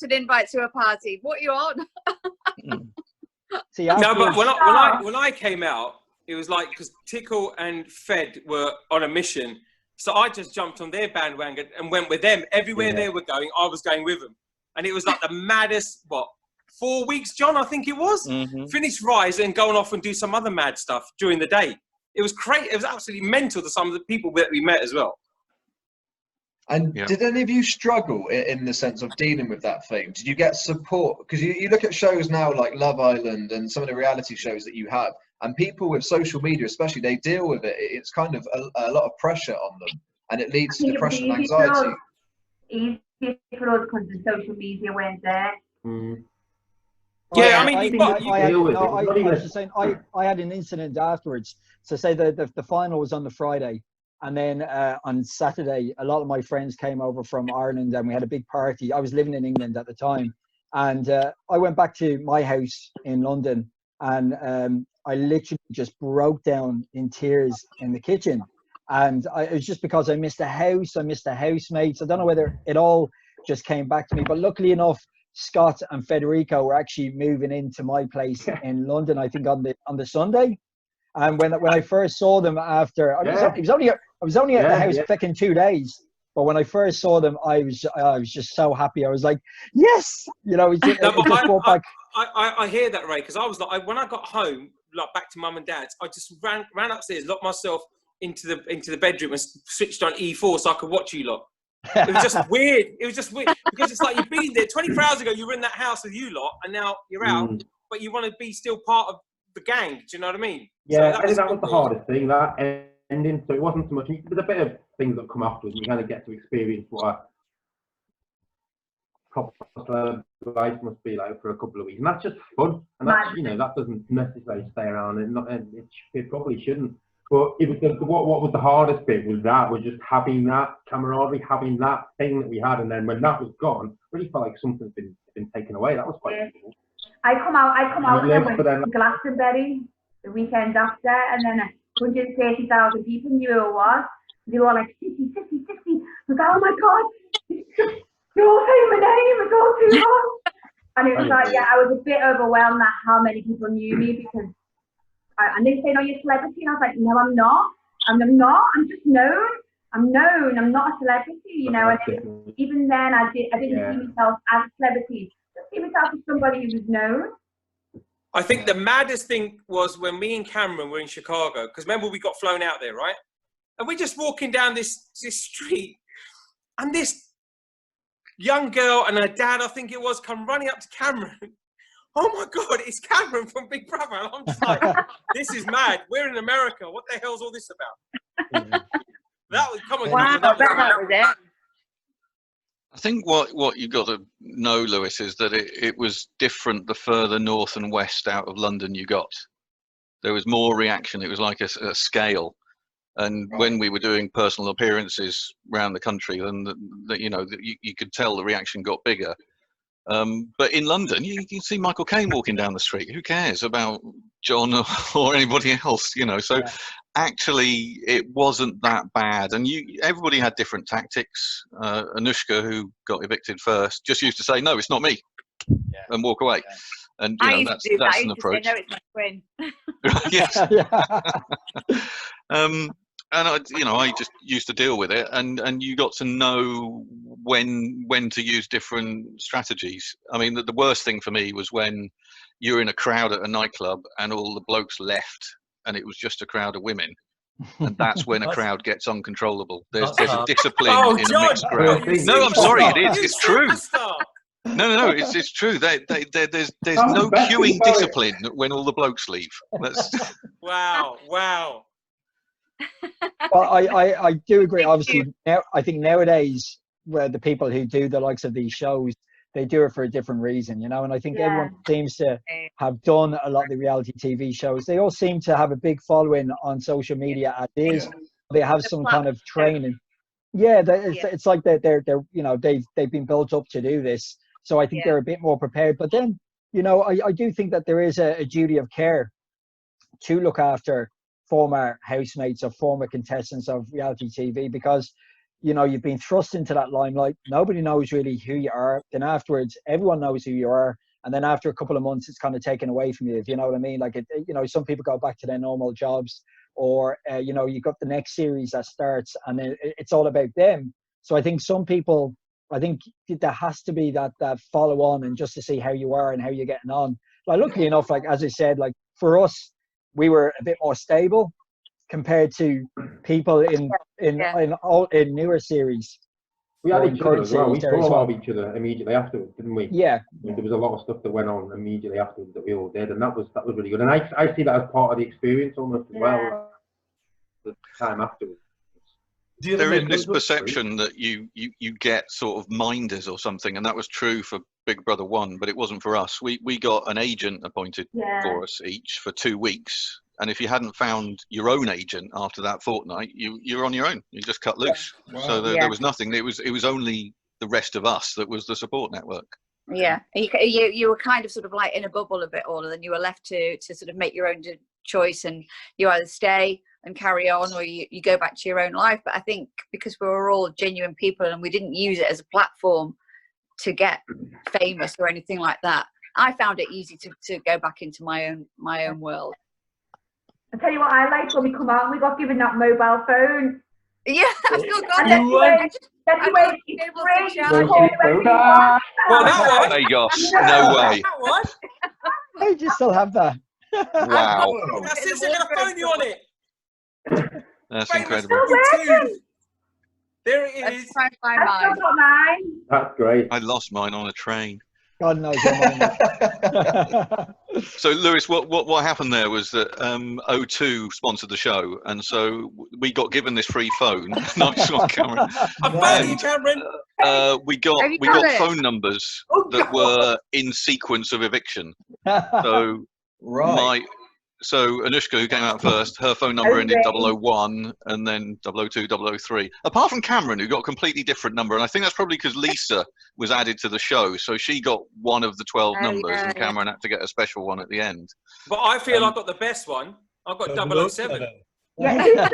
an invite to a party. What are you on? See, No, but afterwards- when I came out, it was like, because Tickle and Fed were on a mission, so I just jumped on their bandwagon and went with them everywhere they were going. I was going with them, and it was like the maddest 4 weeks, John, I think it was. Finish Rise and going off and do some other mad stuff during the day. It was crazy. It was absolutely mental to some of the people that we met as well. And did any of you struggle in the sense of dealing with that fame? Did you get support? Because you look at shows now like Love Island and some of the reality shows that you have, and people with social media especially, they deal with it. It's kind of a lot of pressure on them, and it leads to depression and anxiety. Easier for us because the social media weren't there. Yeah, I mean, I had an incident afterwards. So say the final was on the Friday, and then on Saturday, a lot of my friends came over from Ireland, and we had a big party. I was living in England at the time, and I went back to my house in London, and I literally just broke down in tears in the kitchen. And it was just because I missed the house, I missed the housemates. I don't know whether it all just came back to me, but luckily enough, Scott and Federico were actually moving into my place in London, I think on the Sunday. And when I first saw them after, I was only at the house fucking 2 days. But when I first saw them, I was just so happy. I was like, yes, you know. I hear that, Ray, because I was like, when I got home, like back to mum and dad's, I just ran upstairs, locked myself into the bedroom and switched on E4 so I could watch you lot. It was just weird. It was just weird because it's like you've been there 24 hours ago. You were in that house with you lot, and now you're out, but you want to be still part of the gang. Do you know what I mean? Yeah, so that was the hardest thing. That ending. So it wasn't so much. There's a bit of things that come afterwards. You kind of get to experience what a proper life must be like for a couple of weeks, and that's just fun. And that's, you know, that doesn't necessarily stay around, and it probably shouldn't. But it was what was the hardest bit was just having that camaraderie, having that thing that we had, and then when that was gone, it really felt like something's been taken away. That was quite cool. I come out and went to Glastonbury the weekend after, and then 130,000 people knew who it was. They were all like, Sissy. I was like, oh my God, you're all saying my name, it's all too much. And it was like, I was a bit overwhelmed at how many people knew me, because and they said, "Oh, you're a celebrity," and I was like, "No, I'm not. I'm just known. I'm known. I'm not a celebrity, you know." And even then, I didn't see myself as a celebrity. I see myself as somebody who was known. I think the maddest thing was when me and Cameron were in Chicago, because remember we got flown out there, right? And we're just walking down this street, and this young girl and her dad, I think it was, come running up to Cameron. Oh my God, it's Cameron from Big Brother. And I'm just like, this is mad. We're in America. What the hell's all this about? That was coming. Wow, that was it. I think what you got to know, Lewis, is that it was different the further north and west out of London you got. There was more reaction. It was like a scale. And when we were doing personal appearances around the country, then you could tell the reaction got bigger. But in London, you see Michael Caine walking down the street. Who cares about John or anybody else, you know? So actually, it wasn't that bad. And everybody had different tactics. Anushka, who got evicted first, just used to say, "No, it's not me," and walk away. And I used to do that. I that's an used to say, approach. no, it's my twin. Yes. Yeah. And I just used to deal with it, and you got to know when to use different strategies. I mean, the worst thing for me was when you're in a crowd at a nightclub and all the blokes left, and it was just a crowd of women, and that's when a crowd gets uncontrollable. There's a discipline Oh, in a John! mixed crowd. You No, I'm sorry, it is. You It's true. superstar. No, it's true. There's That was no the best thing queuing about it. discipline when all the blokes leave. That's Wow. Well, I do agree. Obviously, now I think nowadays, where the people who do the likes of these shows, they do it for a different reason, you know. And I think everyone seems to have done a lot of the reality TV shows. They all seem to have a big following on social media as is. They have some kind of training. Yeah, it's like they're they've been built up to do this. So I think they're a bit more prepared. But then, I do think that there is a duty of care to look after former housemates or former contestants of reality TV, because you've been thrust into that limelight. Nobody knows really who you are. Then afterwards, everyone knows who you are, and then after a couple of months, it's kind of taken away from you. If you know what I mean? Like some people go back to their normal jobs, or you got the next series that starts, and it's all about them. So I think some people, there has to be that follow on, and just to see how you are and how you're getting on. Like, luckily enough, like as I said, like for us, we were a bit more stable compared to people in newer series. We had each other as well. We series saw each other immediately afterwards, didn't we? Yeah. There was a lot of stuff that went on immediately afterwards that we all did, and that was really good. And I see that as part of the experience almost as well. The time afterwards. There is this perception that you get sort of minders or something, and that was true for Big Brother 1, but it wasn't for us. We got an agent appointed for us each for 2 weeks, and if you hadn't found your own agent after that fortnight, you're on your own. You just cut loose. Wow. So there was nothing. It was only the rest of us that was the support network. Yeah, you were kind of sort of like in a bubble a bit, all, and then you were left to sort of make your own choice, and you either stay and carry on, or you go back to your own life. But I think because we were all genuine people and we didn't use it as a platform to get famous or anything like that, I found it easy to go back into my own world. I'll tell you what I liked when we come out, we got given that mobile phone. Yeah, I've still got it. Well, that one. Hey, gosh, no way. That one. How do you still have that? Wow. That's it. They're going to phone you on it. That's Famous incredible. YouTube. There it is. That's great. I lost mine on a train. God knows what So, Lewis, what happened there was that O2 sponsored the show, and so we got given this free phone. Nice one, Cameron. I'm phoning you, Cameron. We got phone numbers that were in sequence of eviction. So So Anushka, who came out first, her phone number ended 001 and then 002, 003. Apart from Cameron, who got a completely different number. And I think that's probably because Lisa was added to the show. So she got one of the 12 numbers and Cameron had to get a special one at the end. But I feel I got the best one. I got 007. Yeah. 007,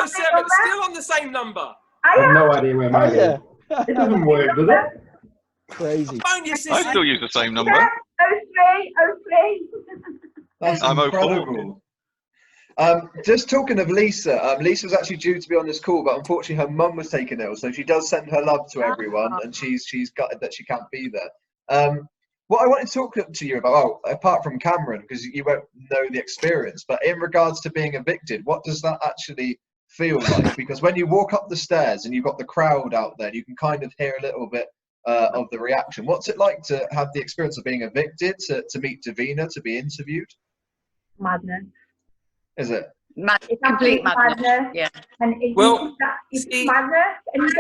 still on the same number. I have no idea where mine is. It doesn't work, does it? Crazy. I still use the same number. 03. That's I'm incredible. Just talking of Lisa, Lisa was actually due to be on this call, but unfortunately her mum was taken ill, so she does send her love to everyone, and she's gutted that she can't be there. What I wanted to talk to you about, apart from Cameron, because you won't know the experience, but in regards to being evicted, what does that actually feel like? Because when you walk up the stairs and you've got the crowd out there, you can kind of hear a little bit of the reaction. What's it like to have the experience of being evicted, to meet Davina, to be interviewed? Madness. Is it? It's Complete madness. Yeah. And it's madness. And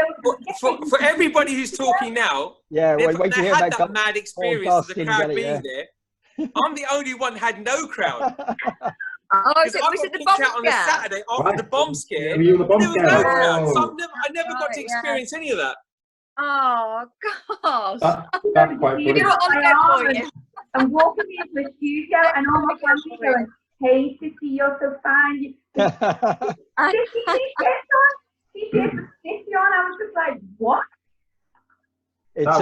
for everybody who's talking now, wait to hear had about that mad experience of the crowd being there. I'm the only one who had no crowd. Was it the bomb scare? On a Saturday after the bomb scare. Were you the bomb There was scare? no crowd, so I never got to experience any of that. Oh gosh. That's quite funny. I'm walking into a studio and all my friends are going, "Hey, Sissy, you're so fine." She did Sissy on. I was just like, what? It's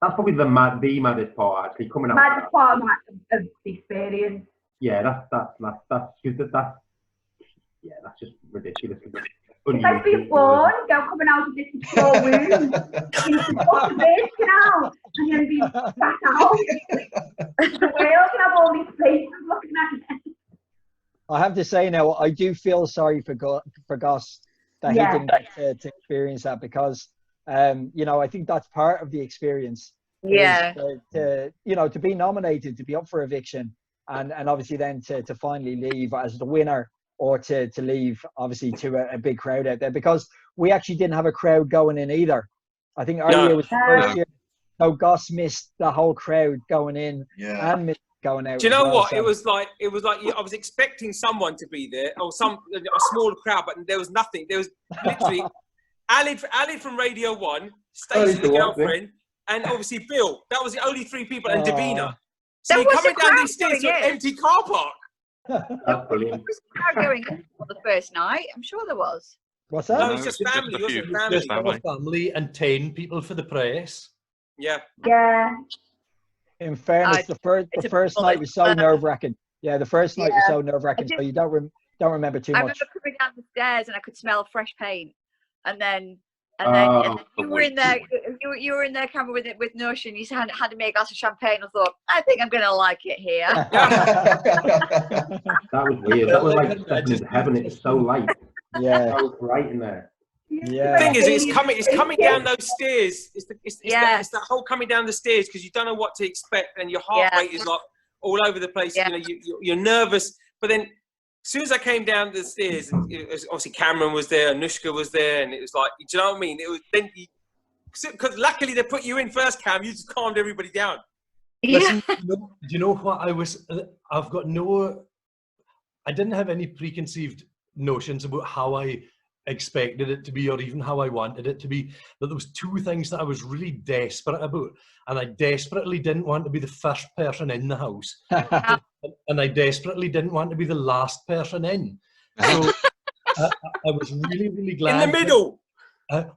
That's probably the maddest part, actually, coming out. Maddest part of the experience. Yeah, that's just ridiculous. It's like being born, girl coming out of this secure womb, into the birth canal, and then being back out. The whale can have all these places looking at you. I have to say now, I do feel sorry for Gus that he didn't get to experience that, because, you know, I think that's part of the experience. Yeah. To be nominated, to be up for eviction, and obviously then to finally leave as the winner, or to leave obviously to a big crowd out there, because we actually didn't have a crowd going in either. I think earlier was the first year, so Gus missed the whole crowd going in and missed going out. Do you know what? So. It was like I was expecting someone to be there, or a small crowd, but there was nothing. There was literally Ali from Radio 1, Stacey, the girlfriend, and obviously Bill. That was the only 3 people, and Davina. So you're coming down these stairs to an empty car park. That's brilliant. Was a crowd going for the first night? I'm sure there was. What's that? No, it's just family, wasn't it? Just family and 10 people for the press. Yeah. Yeah. In fairness, the first night was so nerve-wracking. Yeah, the first night was so nerve-wracking, so you don't remember too much. I remember coming down the stairs and I could smell fresh paint, and then you were in there. You were in there, Cameron, with Notion. You had me a glass of champagne. I thought, I think I'm gonna like it here. That was weird. That was like stepping into heaven. It's so light. Yeah, so bright in there. Yeah. The thing is, it's coming down those stairs. It's that whole coming down the stairs, because you don't know what to expect, and your heart rate is like all over the place. Yeah. You know, you're nervous. But then, as soon as I came down the stairs, and obviously Cameron was there, Anushka was there, and it was like, do you know what I mean? It was then because luckily they put you in first, Cam. You just calmed everybody down. Listen, do you know what I didn't have any preconceived notions about how I expected it to be, or even how I wanted it to be. But there was 2 things that I was really desperate about, and I desperately didn't want to be the first person in the house, and I desperately didn't want to be the last person in. So I was really, really glad. In the middle.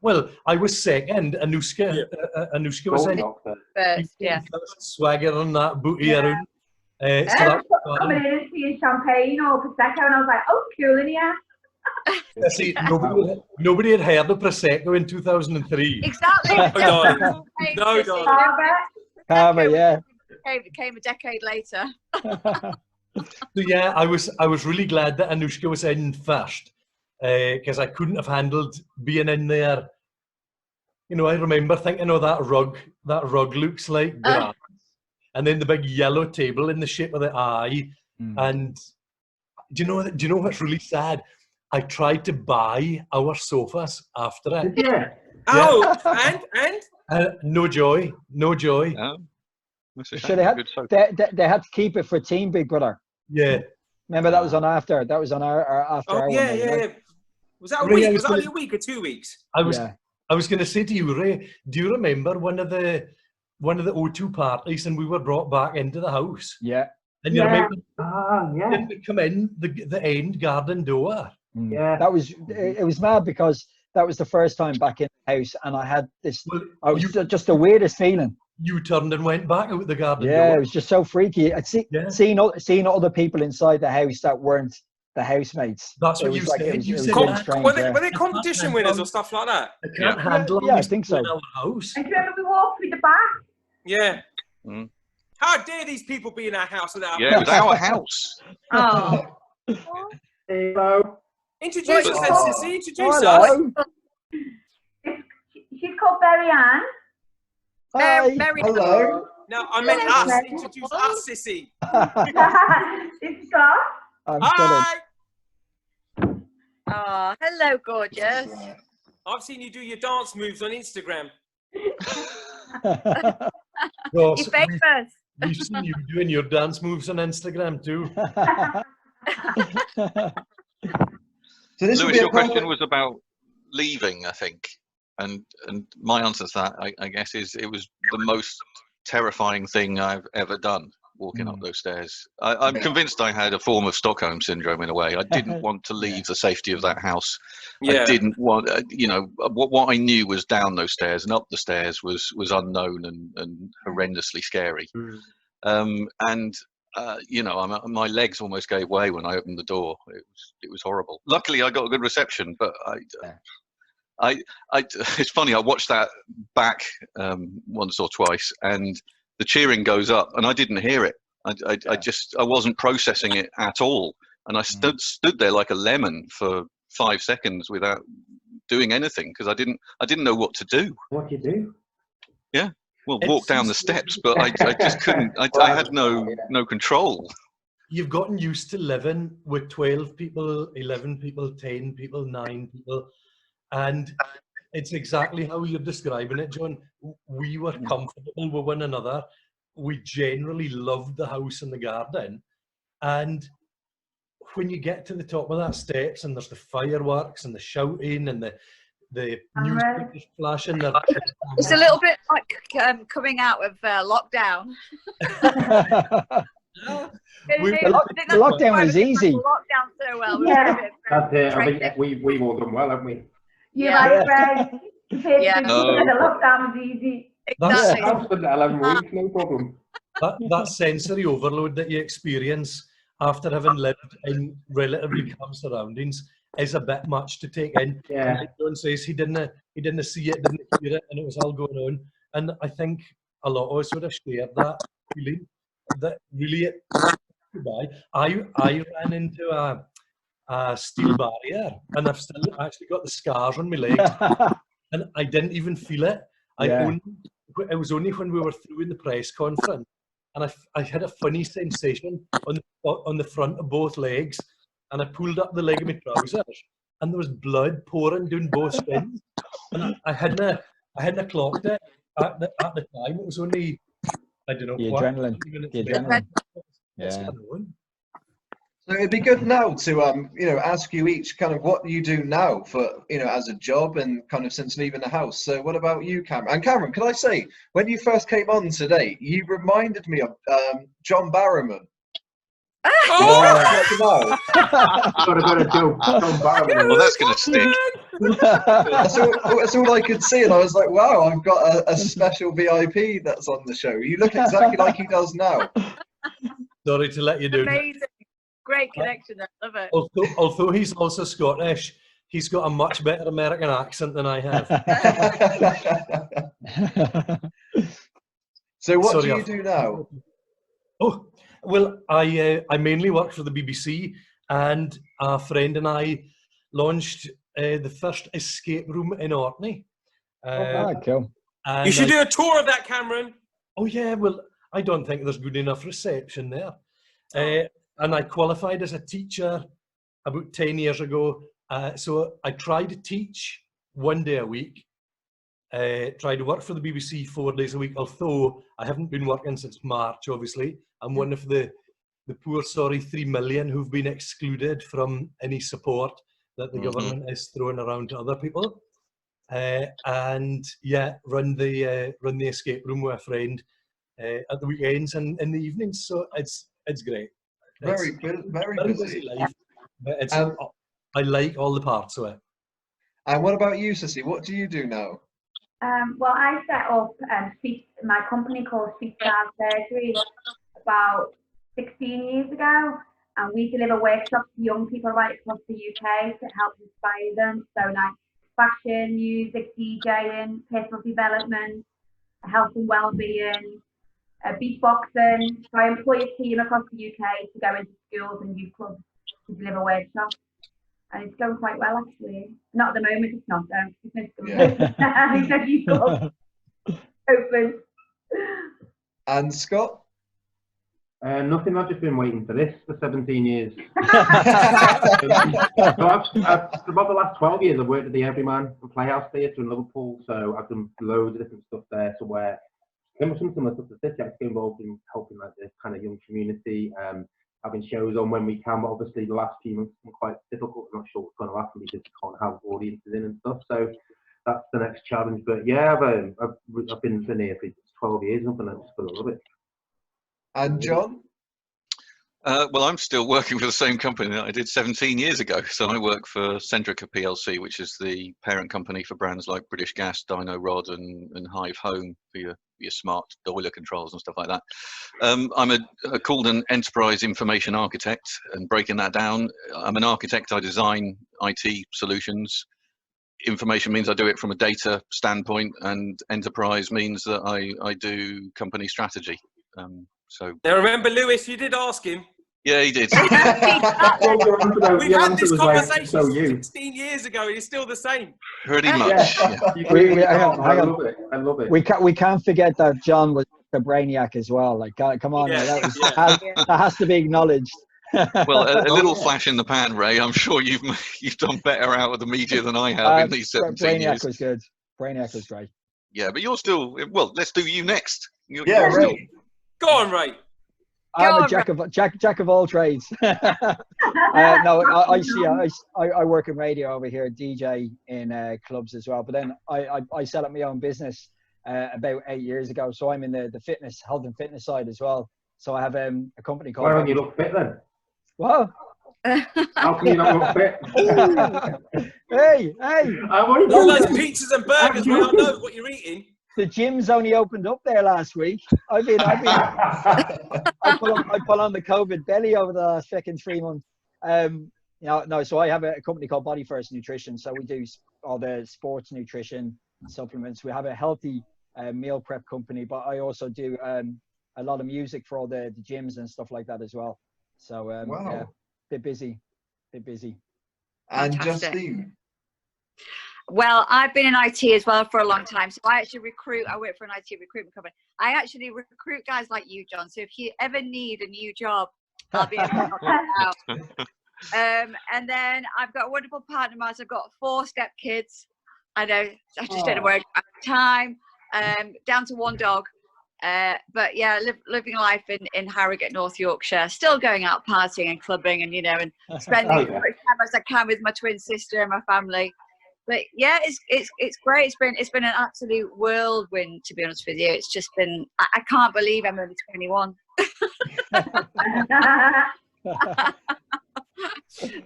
Well, I was second. Anushka was in First, swagger on that booty around. So I was coming in and seeing champagne or prosecco, and I was like, "Oh, cool in here." See, nobody had heard of prosecco in 2003. Exactly. No, Carver, yeah. It came a decade later. So yeah, I was really glad that Anushka was in first, because I couldn't have handled being in there. You know, I remember thinking, "Oh, that rug looks like grass," and then the big yellow table in the shape of the eye. And do you know what's really sad? I tried to buy our sofas after it. Yeah. Oh, and no joy. Oh, Sure, they had to keep it for Team Big Brother. Yeah. Remember that was on after. That was on our after. oh yeah, night, yeah. right? Was that a week? Was that only a week or 2 weeks? I was going to say to you, Ray, do you remember one of the O2 parties, and we were brought back into the house? Yeah. And you remember yeah. we come in the end garden door? Yeah. That was it was mad, because that was the first time back in the house, and I had this. I was just the weirdest feeling. You turned and went back out the garden door. Yeah, it was just so freaky. I'd seeing other people inside the house that weren't the housemates. That's what you said. Were they competition winners or stuff like that? I can't handle. Yeah, I think so. In our house. And do you remember we walked through the back? Yeah. Mm. How dare these people be in our house without? Yeah, it was our house. Oh. Hello. Introduce yourself, Sissy. Introduce us. Hello. She's called Berry Ann. Hi. Hello. No, I meant us. Introduce us, Sissy. It's Scott. I'm stunning. Hi. Oh, hello, gorgeous. I've seen you do your dance moves on Instagram. Well, You're famous. we've seen you doing your dance moves on Instagram too. So this Lewis, your question was about leaving, I think, and my answer to that, I guess, is it was the most terrifying thing I've ever done. walking up those stairs. I'm convinced I had a form of Stockholm syndrome in a way. I didn't want to leave the safety of that house. Yeah. I didn't want, you know, what I knew was down those stairs and up the stairs was unknown and horrendously scary. And you know, my legs almost gave way when I opened the door. It was horrible. Luckily, I got a good reception, but it's funny. I watched that back once or twice, and the cheering goes up, and I didn't hear it. I wasn't processing it at all, and I stood there like a lemon for 5 seconds without doing anything because I didn't know what to do. What do you do? Yeah. Well, walk down the steps, but I just couldn't. I had no control. You've gotten used to living with 12 people, 11 people, 10 people, 9 people, and it's exactly how you're describing it, John. We were comfortable with one another. We generally loved the house and the garden, and when you get to the top of that steps and there's the fireworks and the shouting and the newspapers flashing. It's a little bit like coming out of lockdown. The lockdown was easy. Lockdown so well. Yeah. That's it. I think we've all done well, haven't we? You're right, Greg. Yeah. The lockdown was easy. Exactly. I've spent 11 weeks, no problem. That sensory overload that you experience after having lived in relatively calm surroundings is a bit much to take in. Yeah. Like John says, he didn't see it, didn't hear it, and it was all going on. And I think a lot of us would have shared that feeling. That really, I ran into a steel barrier, and I've still actually got the scars on my legs, and I didn't even feel it. It was only when we were through in the press conference, and I had a funny sensation on the front of both legs, and I pulled up the leg of my trousers, and there was blood pouring down both shins, and I hadn't clocked it at the time. It was only, I don't know, the adrenaline. Yeah. So it'd be good now to ask you each kind of what you do now for as a job and kind of since leaving the house. So what about you, Cameron? And Cameron, can I say, when you first came on today, you reminded me of John Barrowman. Oh! Got a better joke. John Barrowman. Well, that's going to stick. That's all I could see, and I was like, wow, I've got a special VIP that's on the show. You look exactly like he does now. Sorry to let you down. Amazing. Great connection. I love it. Although he's also Scottish, he's got a much better American accent than I have. So what do you do now? Oh, well, I mainly work for the BBC, and a friend and I launched the first escape room in Orkney. Cool. You should do a tour of that, Cameron. Oh yeah, well, I don't think there's good enough reception there. And I qualified as a teacher about 10 years ago. So I tried to teach 1 day a week. Tried to work for the BBC 4 days a week, although I haven't been working since March, obviously. I'm one of the poor, sorry, 3 million who've been excluded from any support that the government is throwing around to other people. And yeah, run the escape room with a friend at the weekends and in the evenings. So it's great. Very busy life, but I like all the parts of it. And what about you, Sissy? What do you do now? Well, I set up my company called Speech Surgery about 16 years ago, and we deliver workshops to young people right across the UK to help inspire them. So like fashion, music, DJing, personal development, health and well-being, beatboxing. So I employ a team across the UK to go into schools and youth clubs to deliver workshops. And it's going quite well, actually. Not at the moment, it's not, though. Open. And Scott? Nothing, I've just been waiting for this for 17 years. So about the last 12 years, I've worked at the Everyman and Playhouse Theatre in Liverpool, so I've done loads of different stuff there. So where something similar to the city, I get involved in helping like the kind of young community, having shows on when we can, but obviously the last few months have been quite difficult. I'm not sure what's going to happen because we can't have audiences in and stuff, so that's the next challenge. But yeah, I've been here for 12 years, and I just love it. And John? Well, I'm still working for the same company that I did 17 years ago. So I work for Centrica PLC, which is the parent company for brands like British Gas, Dino Rod, and Hive Home for your smart boiler controls and stuff like that. I'm called an enterprise information architect, and breaking that down, I'm an architect. I design IT solutions. Information means I do it from a data standpoint, and enterprise means that I do company strategy. So Now remember, Lewis, you did ask him. yeah, he did. We've had this conversation 16 years ago, and it's still the same. Pretty much. Yeah. I love it. We can't forget that John was the brainiac as well. Like, come on, Yeah. that has to be acknowledged. Well, a little flash in the pan, Ray. I'm sure you've done better out of the media than I have in these 17 Brainiac years. was good. Brainiac was great. Yeah, but you're still. Well, let's do you next. You're Ray. Go on, Ray. I'm a jack of all trades. No, I work in radio over here, DJ in clubs as well. But then I set up my own business about 8 years ago. So I'm in the fitness, health and fitness side as well. So I have a company called. Why don't you look fit then? What? How can you not look fit? Hey! All those pizzas and burgers, we all know what you're eating. The gym's only opened up there last week. I put on the COVID belly over the last fucking 3 months. So I have a company called Body First Nutrition. So we do all the sports nutrition supplements. We have a healthy meal prep company, but I also do a lot of music for all the gyms and stuff like that as well. So wow. Yeah, bit busy. And Fantastic. Justine? Well, I've been in IT as well for a long time. So I work for an IT recruitment company. I actually recruit guys like you, John. So if you ever need a new job, I'll be able to help you out. And then I've got a wonderful partner, Mars. I've got 4 stepkids. I know, I just don't know where I have time. Down to 1 dog. But yeah, living life in Harrogate, North Yorkshire, still going out partying and clubbing and, and spending as much time as I can with my twin sister and my family. But yeah, it's great. It's been an absolute whirlwind, to be honest with you. It's just been, I can't believe I'm only 21.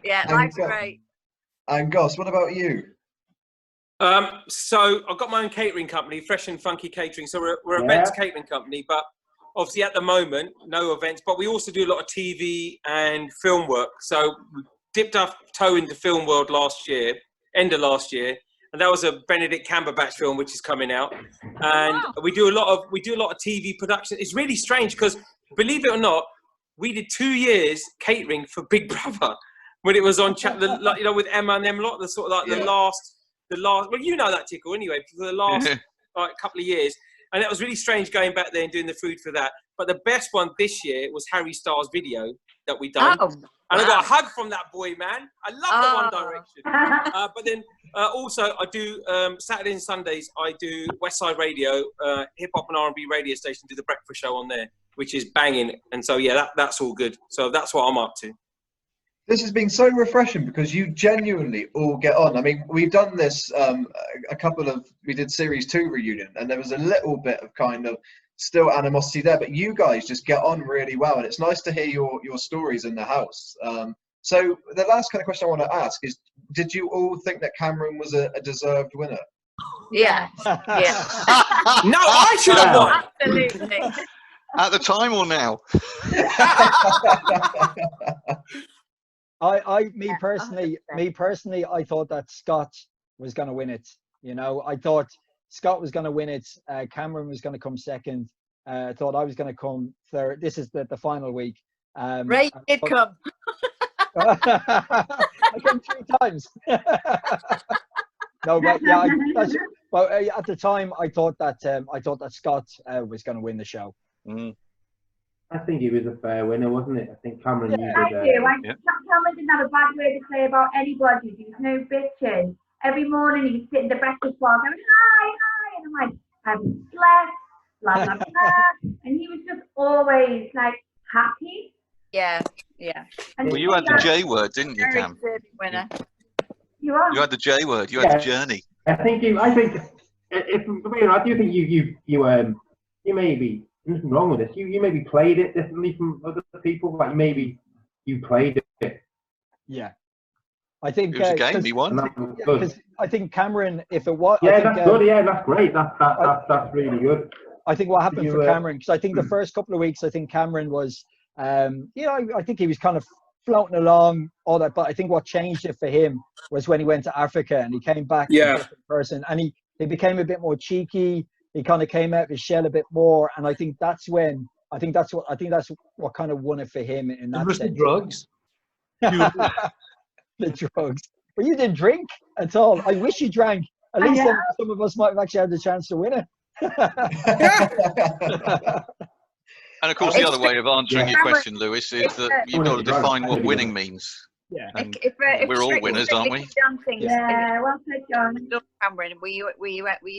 Yeah, life's great. And Goss, what about you? So I've got my own catering company, Fresh and Funky Catering. So we're events catering company, but obviously at the moment, no events. But we also do a lot of TV and film work. So we dipped our toe into film world end of last year, and that was a Benedict Cumberbatch film which is coming out. And we do a lot of TV production. It's really strange because, believe it or not, we did 2 years catering for Big Brother when it was on with Emma and them lot. The sort of like the last. Well, you know that, Tickle, anyway, for the last couple of years. And it was really strange going back there and doing the food for that. But the best one this year was Harry Styles' video that we done. Oh, and I got a hug from that boy, man. I love the One Direction. But then also I do Saturdays and Sundays, I do West Side Radio, hip-hop and R&B radio station, do the breakfast show on there, which is banging. And so, yeah, that's all good. So that's what I'm up to. This has been so refreshing because you genuinely all get on. I mean, we've done this we did series 2 reunion, and there was a little bit of kind of still animosity there, but you guys just get on really well, and it's nice to hear your stories in the house. So the last kind of question I want to ask is, did you all think that Cameron was a deserved winner? Yeah. Yeah. No, I should have won. Absolutely. At the time or now? Me personally, I thought that Scott was going to win it. I thought Scott was going to win it. Cameron was going to come second. I thought I was going to come third. This is the final week. Ray did come. I came 3 times. No, but yeah, at the time, I thought that Scott was going to win the show. Mm. I think he was a fair winner, wasn't it? I think Cameron. I do. Cameron didn't have a bad way to say about anybody. There was no bitching. Every morning he was sitting in the breakfast bar going, hi, and I'm like, I haven't slept, blah, blah, blah. And he was just always like happy. Yeah. And Well, you had the J word, didn't you, Cam? Winner. You had the J word. You had the journey. I do think you maybe nothing wrong with this. You maybe played it differently from other people. Like maybe you played it. Yeah. I think It was a game he won. And that was good. because I think Cameron, if it was, Yeah, I think, that's good. Yeah, that's great. That's really good. I think what happened you, for Cameron, because I think the first couple of weeks, I think Cameron was, I think he was kind of floating along, all that. But I think what changed it for him was when he went to Africa and he came back a different person, and he became a bit more cheeky. He kind of came out of his shell a bit more, and I think that's when I think that's what kind of won it for him in that It was the sense. drugs. The drugs. But you didn't drink at all. I wish you drank. At least then some of us might have actually had the chance to win it. And of course, the other way of answering your question, Lewis, is that you've got to define what winning means. Yeah. And If we're all winners, aren't we? Dancing, Yeah, well said, John. Cameron, will you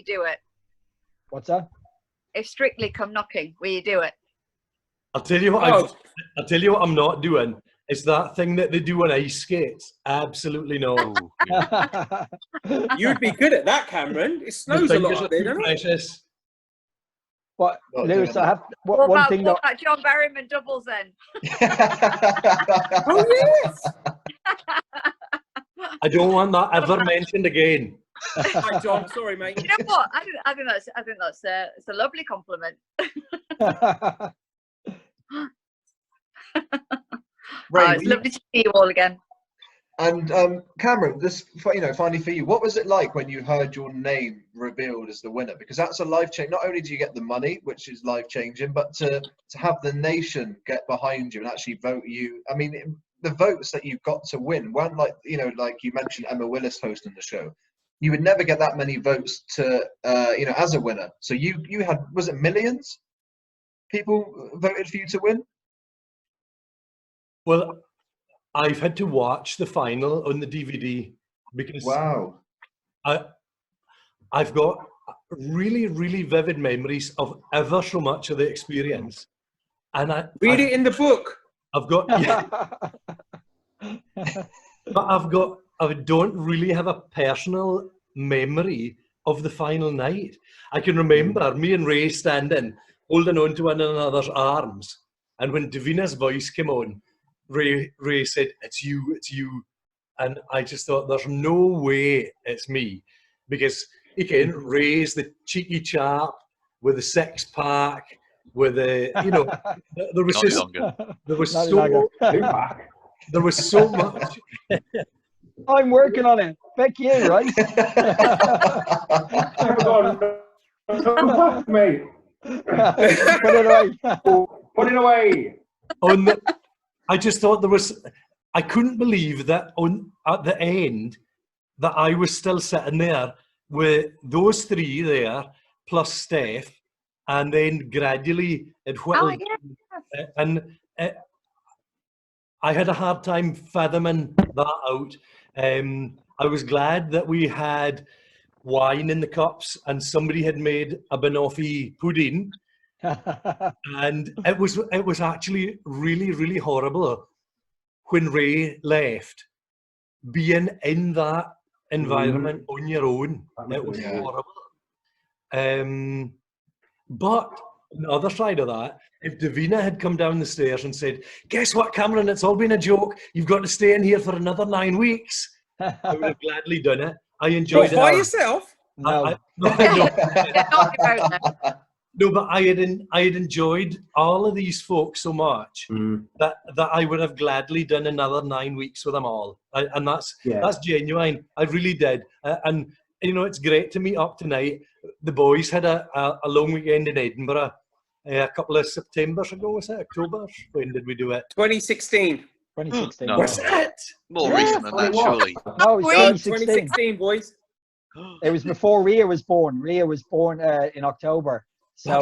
do it? What's that? If Strictly come knocking, will you do it? I'll tell you what. I'll tell you what I'm not doing. It's that thing that they do on ice skates. Absolutely no. Ooh, yeah. You'd be good at that, Cameron. It snows a lot up there, doesn't it? Precious. But Not Lewis, doing I have What one about, thing what that about John Barrowman doubles then? Oh yes. I don't want that ever mentioned again. Hi, John. Sorry, mate. You know what? I think that's it's a lovely compliment. Ray, It's lovely to see you all again. and Cameron, this finally for you, what was it like when you heard your name revealed as the winner? Because that's a life change. Not only do you get the money, which is life changing, but to have the nation get behind you and actually vote you. I mean, the votes that you got to win weren't like like you mentioned Emma Willis hosting the show. You would never get that many votes to as a winner. So you had, was it millions people voted for you to win? Well, I've had to watch the final on the DVD because Wow. I've got really, really vivid memories of ever so much of the experience. And Read it in the book. I've got, but I don't really have a personal memory of the final night. I can remember me and Ray standing, holding on to one another's arms. And when Davina's voice came on, Ray said, it's you. And I just thought, there's no way it's me. Because, again, Ray's the cheeky chap with the six-pack, with the, there was Not just, longer. there was Not so, longer. there was so much. I'm working on it. Beck you, right? Mate. Put it away. Put it away. I just thought I couldn't believe that at the end that I was still sitting there with those three there, plus Steph, and then gradually it whittled. And I had a hard time fathoming that out. I was glad that we had wine in the cups and somebody had made a banoffee pudding. And it was actually really, really horrible when Ray left, being in that environment on your own. It was horrible. But on the other side of that, if Davina had come down the stairs and said, guess what, Cameron, it's all been a joke, you've got to stay in here for another 9 weeks, I would have gladly done it. I enjoyed it. By yourself? No. No, but I had enjoyed all of these folks so much that I would have gladly done another 9 weeks with them all, and that's genuine. I really did, and it's great to meet up tonight. The boys had a long weekend in Edinburgh a couple of Septembers ago. Was it October? When did we do it? 2016. 2016. No. Was it? More recent than that, surely. No, it was 2016. 2016, boys. It was before Rhea was born. Rhea was born in October. So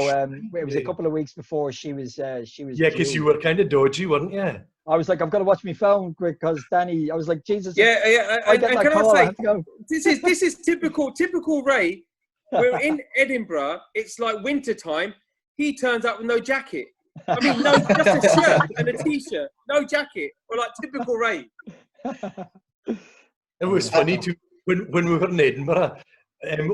it was a couple of weeks before she was. Yeah, because you were kind of dodgy, weren't you? I was like, I've got to watch my phone quick because Danny. I was like, Jesus. Yeah. I get that call. I have to go. This is typical Ray. We're in Edinburgh. It's like winter time. He turns up with no jacket. I mean, no, just a shirt and a t-shirt, no jacket. We're like typical Ray. It was funny too when we were in Edinburgh.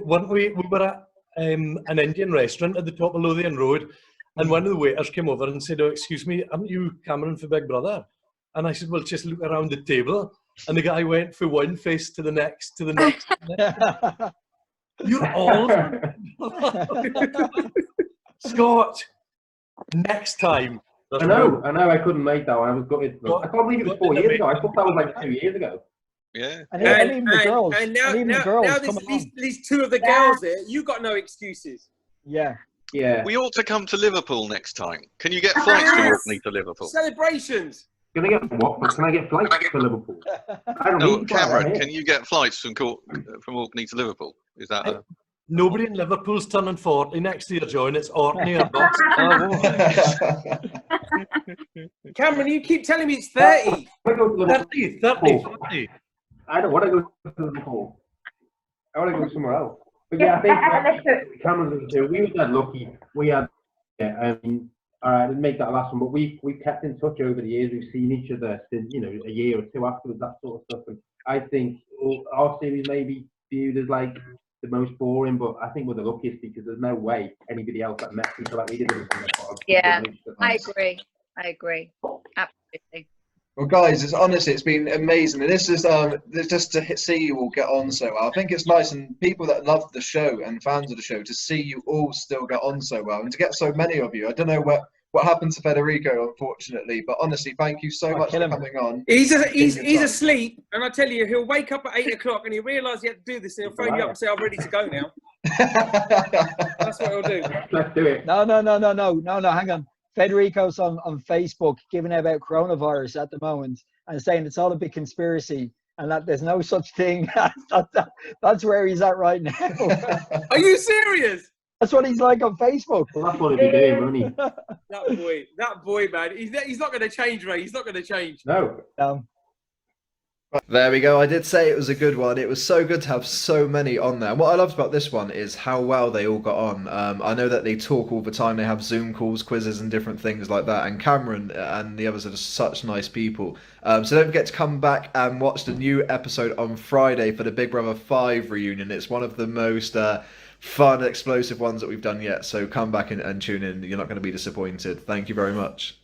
Weren't we? We were at an Indian restaurant at the top of Lothian Road, And one of the waiters came over and said, "Oh, excuse me, aren't you Cameron for Big Brother?" And I said, "Well, just look around the table." And the guy went from one face to the next, to the next. You're all Scott. Next time. I know. I couldn't make that one. I was gutted. I can't believe it was 4 years ago. I thought that was like 2 years ago. Yeah. And even the girls. And now, even the now, girls now come these two of the girls there, you got no excuses. Yeah. Yeah. We ought to come to Liverpool next time. Can you get flights from Orkney to Liverpool? Celebrations. Can I get what? Can I get flights to Liverpool? I don't No, need to fly Cameron, there. can you get flights from Orkney to Liverpool? Is that a... Nobody in Liverpool's turning 40 next year, John. It's Orkney or Box. Cameron, you keep telling me it's 30. I go to Liverpool. 30, 40. I don't want to go to Liverpool. I want to go somewhere else. But yeah, I think Cameron was too. We were that lucky. We had, I didn't make that last one, but we kept in touch over the years. We've seen each other since, a year or two afterwards, that sort of stuff. And I think our series may be viewed as like the most boring, but I think we're the luckiest because there's no way anybody else that met people like we did. Yeah, I agree. Absolutely. Well, guys, it's been amazing, and this is just to see you all get on so well. I think it's nice, and people that love the show and fans of the show, to see you all still get on so well, and to get so many of you. I don't know what happened to Federico, unfortunately, but honestly, thank you so much for coming on. He's asleep, and I tell you, he'll wake up at 8 o'clock and he'll realise he had to do this, and he'll phone you up and say, "I'm ready to go now." That's what he'll do. Let's do it. No, hang on. Federico's on Facebook giving out about coronavirus at the moment and saying it's all a big conspiracy and that there's no such thing. That's where he's at right now. Are you serious? That's what he's like on Facebook. Well, that's what he'll be doing, won't he? That boy, man. He's not going to change, Ray. He's not going to change. No. There we go. I did say it was a good one. It was so good to have so many on there. And what I loved about this one is how well they all got on. I know that they talk all the time. They have Zoom calls, quizzes, and different things like that. And Cameron and the others are just such nice people. So don't forget to come back and watch the new episode on Friday for the Big Brother 5 reunion. It's one of the most fun, explosive ones that we've done yet. So come back and tune in. You're not going to be disappointed. Thank you very much.